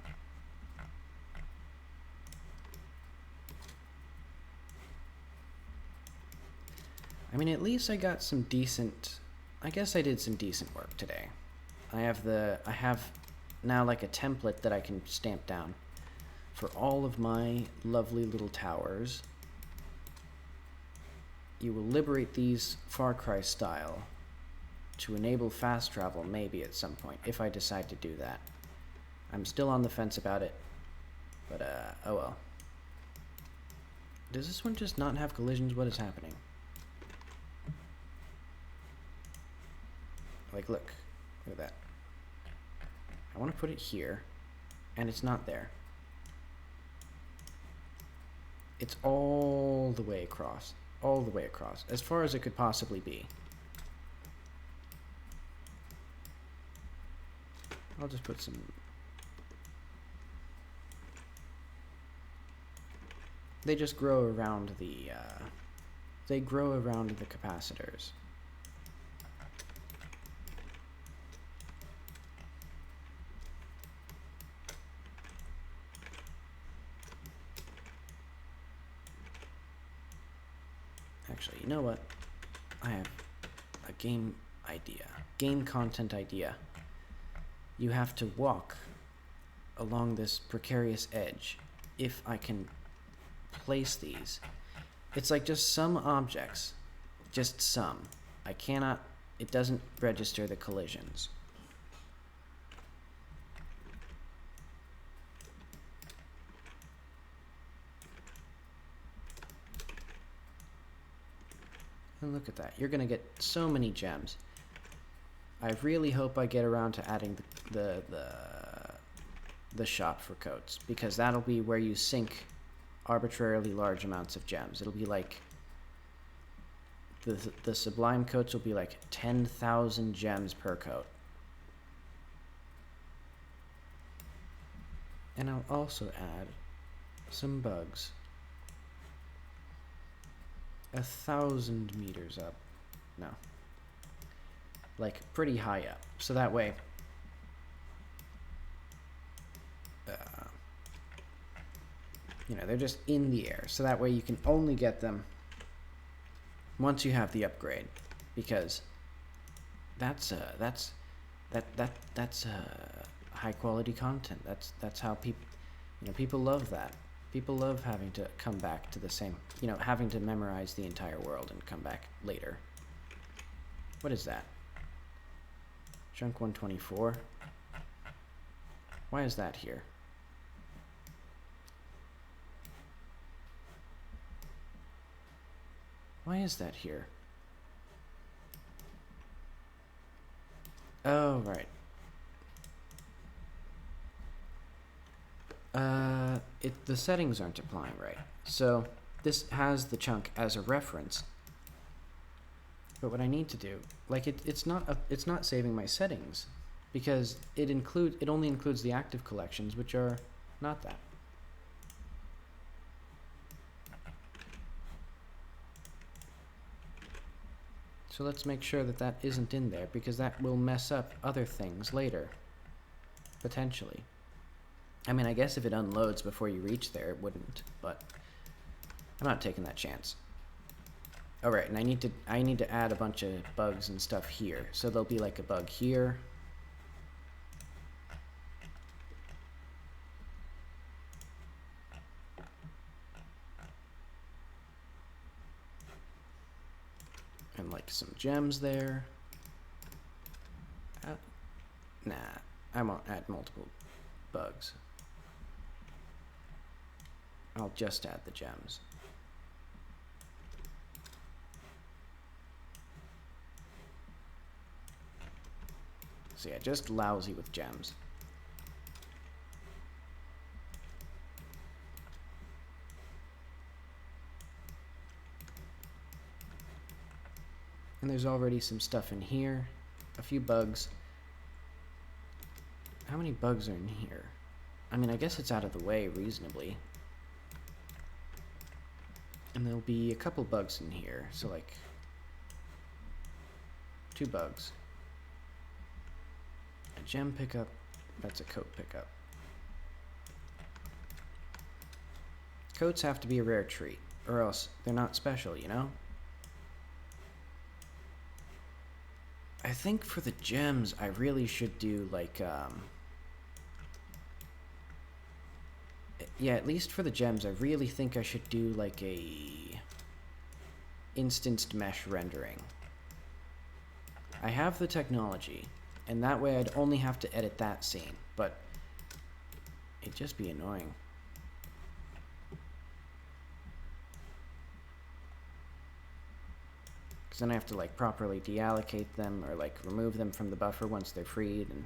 I mean, at least I got some decent... I guess I did some decent work today. I have now like a template that I can stamp down for all of my lovely little towers. You will liberate these Far Cry style to enable fast travel maybe at some point, if I decide to do that. I'm still on the fence about it, but oh well. Does this one just not have collisions? What is happening? Like, look at that. I want to put it here, and it's not there. It's all the way across. All the way across, as far as it could possibly be. I'll just put some... They just grow around the, they grow around the capacitors. Actually, you know what? I have a game idea. Game content idea. You have to walk along this precarious edge. If I can place these. It's like just some objects. Just some. I cannot... It doesn't register the collisions. And look at that. You're gonna get so many gems. I really hope I get around to adding the shop for coats, because that'll be where you sink arbitrarily large amounts of gems. It'll be like the sublime coats will be like 10,000 gems per coat. And I'll also add some bugs. 1,000 meters up. No. Like, pretty high up. So that way... you know, they're just in the air. So that way you can only get them once you have the upgrade. Because that's high quality content. That's how people... You know, people love that. People love having to come back to the same, you know, having to memorize the entire world and come back later. What is that? Chunk 124. Why is that here? Why is that here? Oh, right. The settings aren't applying right. So this has the chunk as a reference. But what I need to do, like it's not saving my settings, because it only includes the active collections, which are not that. So let's make sure that that isn't in there, because that will mess up other things later, potentially. I mean, I guess if it unloads before you reach there, it wouldn't, but I'm not taking that chance. Alright, and I need to add a bunch of bugs and stuff here. So there'll be like a bug here. And like some gems there. Nah, I won't add multiple bugs. I'll just add the gems. So yeah, just lousy with gems. And there's already some stuff in here. A few bugs. How many bugs are in here? I mean, I guess it's out of the way reasonably. And there'll be a couple bugs in here, so like 2 bugs. A gem pickup, that's a coat pickup. Coats have to be a rare treat, or else they're not special, you know? I think for the gems, I really should do like, yeah, at least for the gems, I really think I should do like a instanced mesh rendering. I have the technology, and that way I'd only have to edit that scene, but it'd just be annoying. Because then I have to like properly deallocate them or like remove them from the buffer once they're freed, and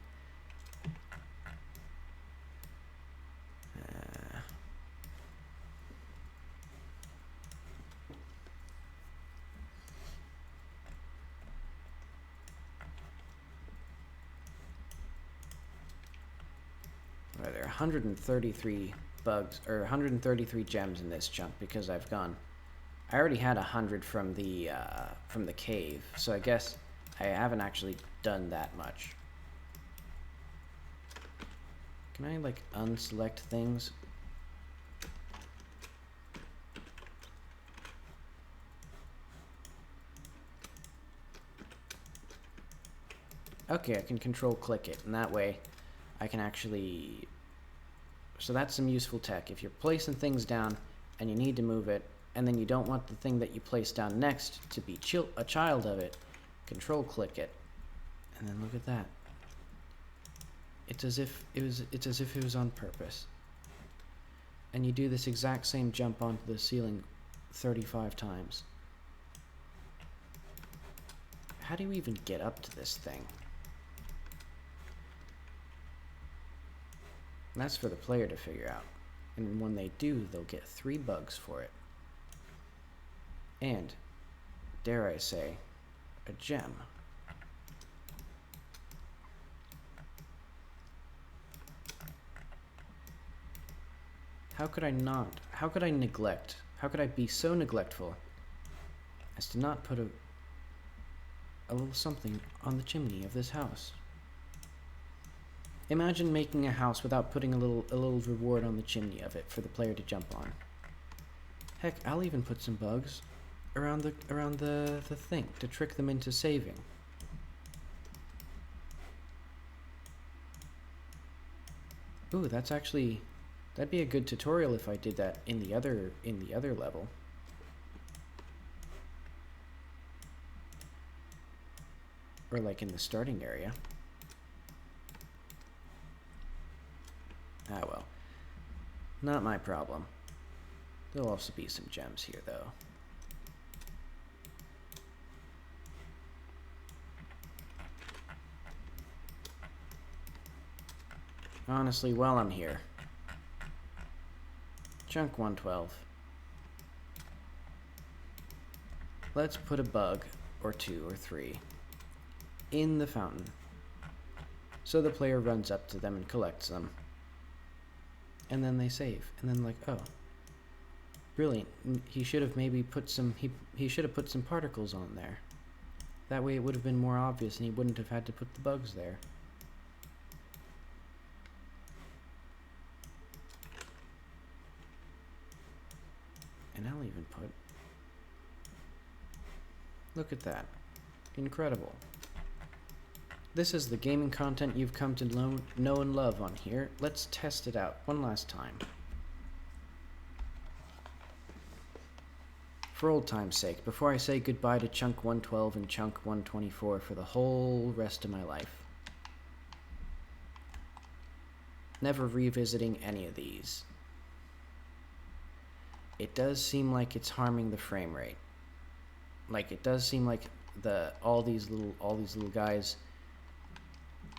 there are 133 bugs, or 133 gems in this chunk because I've gone. I already had 100 from the cave, so I guess I haven't actually done that much. Can I, like, unselect things? Okay, I can control click it, and that way I can actually... So that's some useful tech. If you're placing things down and you need to move it, and then you don't want the thing that you place down next to be a child of it, control click it. And then look at that. It's as if it was on purpose. And you do this exact same jump onto the ceiling 35 times. How do you even get up to this thing? And that's for the player to figure out. And when they do, they'll get 3 bugs for it. And, dare I say, a gem. How could I not? How could I neglect? How could I be so neglectful as to not put a little something on the chimney of this house? Imagine making a house without putting a little reward on the chimney of it for the player to jump on. Heck, I'll even put some bugs around the thing to trick them into saving. Ooh, that'd be a good tutorial if I did that in the other level. Or like in the starting area. Ah well. Not my problem. There'll also be some gems here though. Honestly, while I'm here, chunk 112. Let's put a bug, or 2 or 3, in the fountain. So the player runs up to them and collects them. And then they save. And then like, oh. Brilliant. He should have maybe put some, he should have put some particles on there. That way it would have been more obvious and he wouldn't have had to put the bugs there. And I'll even put... Look at that. Incredible. This is the gaming content you've come to know and love on here. Let's test it out one last time. For old time's sake, before I say goodbye to chunk 112 and chunk 124 for the whole rest of my life. Never revisiting any of these. It does seem like it's harming the frame rate. Like it does seem like all these little guys,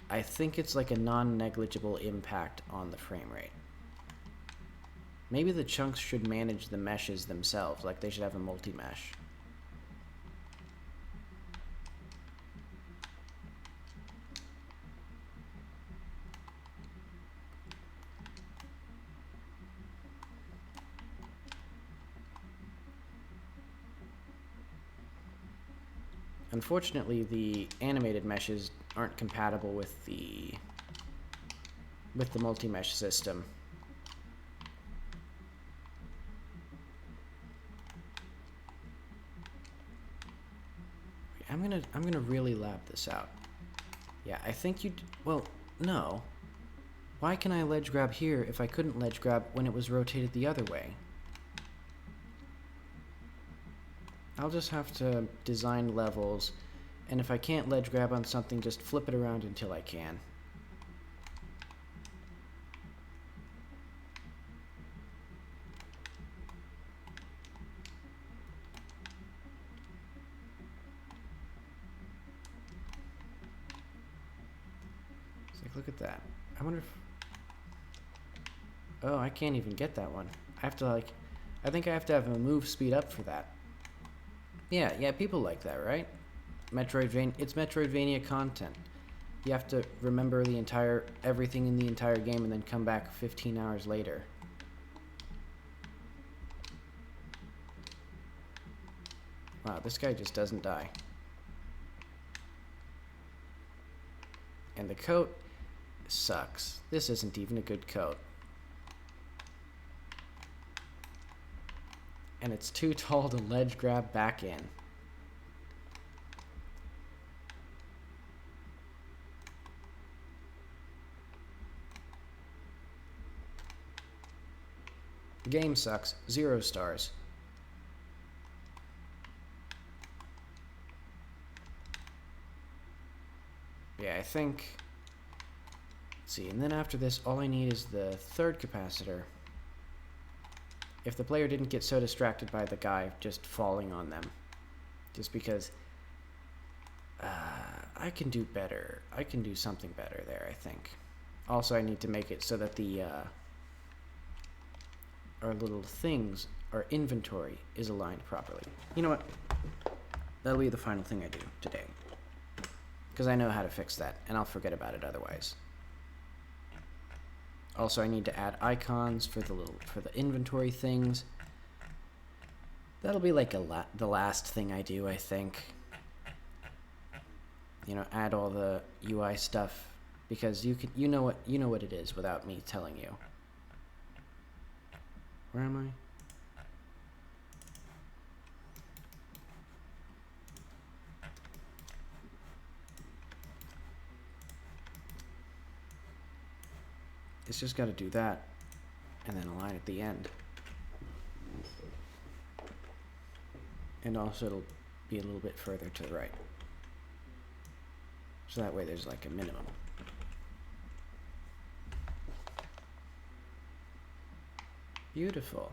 I think it's like a non-negligible impact on the frame rate. Maybe the chunks should manage the meshes themselves, like they should have a multi-mesh. Unfortunately, the animated meshes aren't compatible with the multi-mesh system. I'm gonna really lab this out. Yeah, I think well, no. Why can I ledge grab here if I couldn't ledge grab when it was rotated the other way? I'll just have to design levels, and if I can't ledge grab on something, just flip it around until I can. It's like, look at that. I wonder if... Oh, I can't even get that one. I have to like... I think I have to have a move speed up for that. Yeah, people like that, right? It's Metroidvania content. You have to remember everything in the entire game and then come back 15 hours later. Wow, this guy just doesn't die. And the coat sucks. This isn't even a good coat. And it's too tall to ledge grab back in. The game sucks. 0 stars. Yeah, I think... Let's see, and then after this, all I need is the third capacitor. If the player didn't get so distracted by the guy just falling on them. Just because... I can do better. I can do something better there, I think. Also, I need to make it so that the... our little things, our inventory, is aligned properly. You know what? That'll be the final thing I do today. Because I know how to fix that, and I'll forget about it otherwise. Also, I need to add icons for the inventory things. That'll be like the last thing I do, I think. You know, add all the UI stuff, because you know what it is without me telling you. Where am I? It's just got to do that, and then align at the end. And also it'll be a little bit further to the right. So that way there's like a minimum. Beautiful.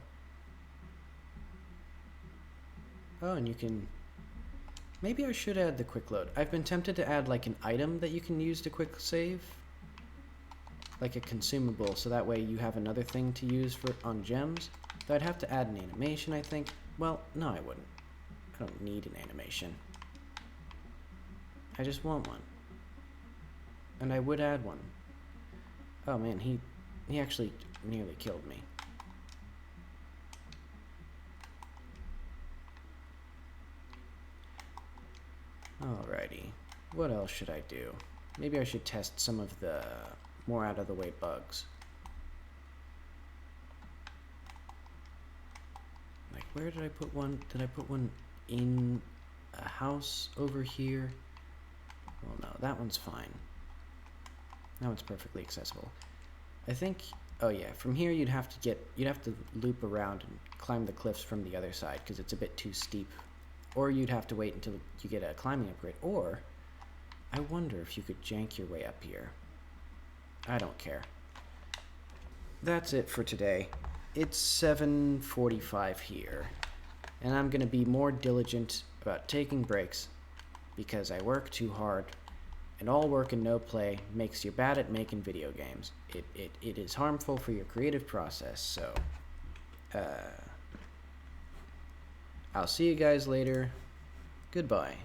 Oh, and you can... Maybe I should add the quick load. I've been tempted to add like an item that you can use to quick save. Like a consumable, so that way you have another thing to use on gems. Though I'd have to add an animation, I think. Well, no, I wouldn't. I don't need an animation. I just want one. And I would add one. Oh man, he actually nearly killed me. Alrighty. What else should I do? Maybe I should test some of the more out of the way bugs. Like, where did I put one? Did I put one in a house over here? Well, no, that one's fine. That one's perfectly accessible. I think, oh yeah, from here you'd have to loop around and climb the cliffs from the other side because it's a bit too steep. Or you'd have to wait until you get a climbing upgrade. Or, I wonder if you could jank your way up here. I don't care. That's it for today. It's 7:45 here. And I'm going to be more diligent about taking breaks because I work too hard. And all work and no play makes you bad at making video games. It is harmful for your creative process, so... I'll see you guys later. Goodbye.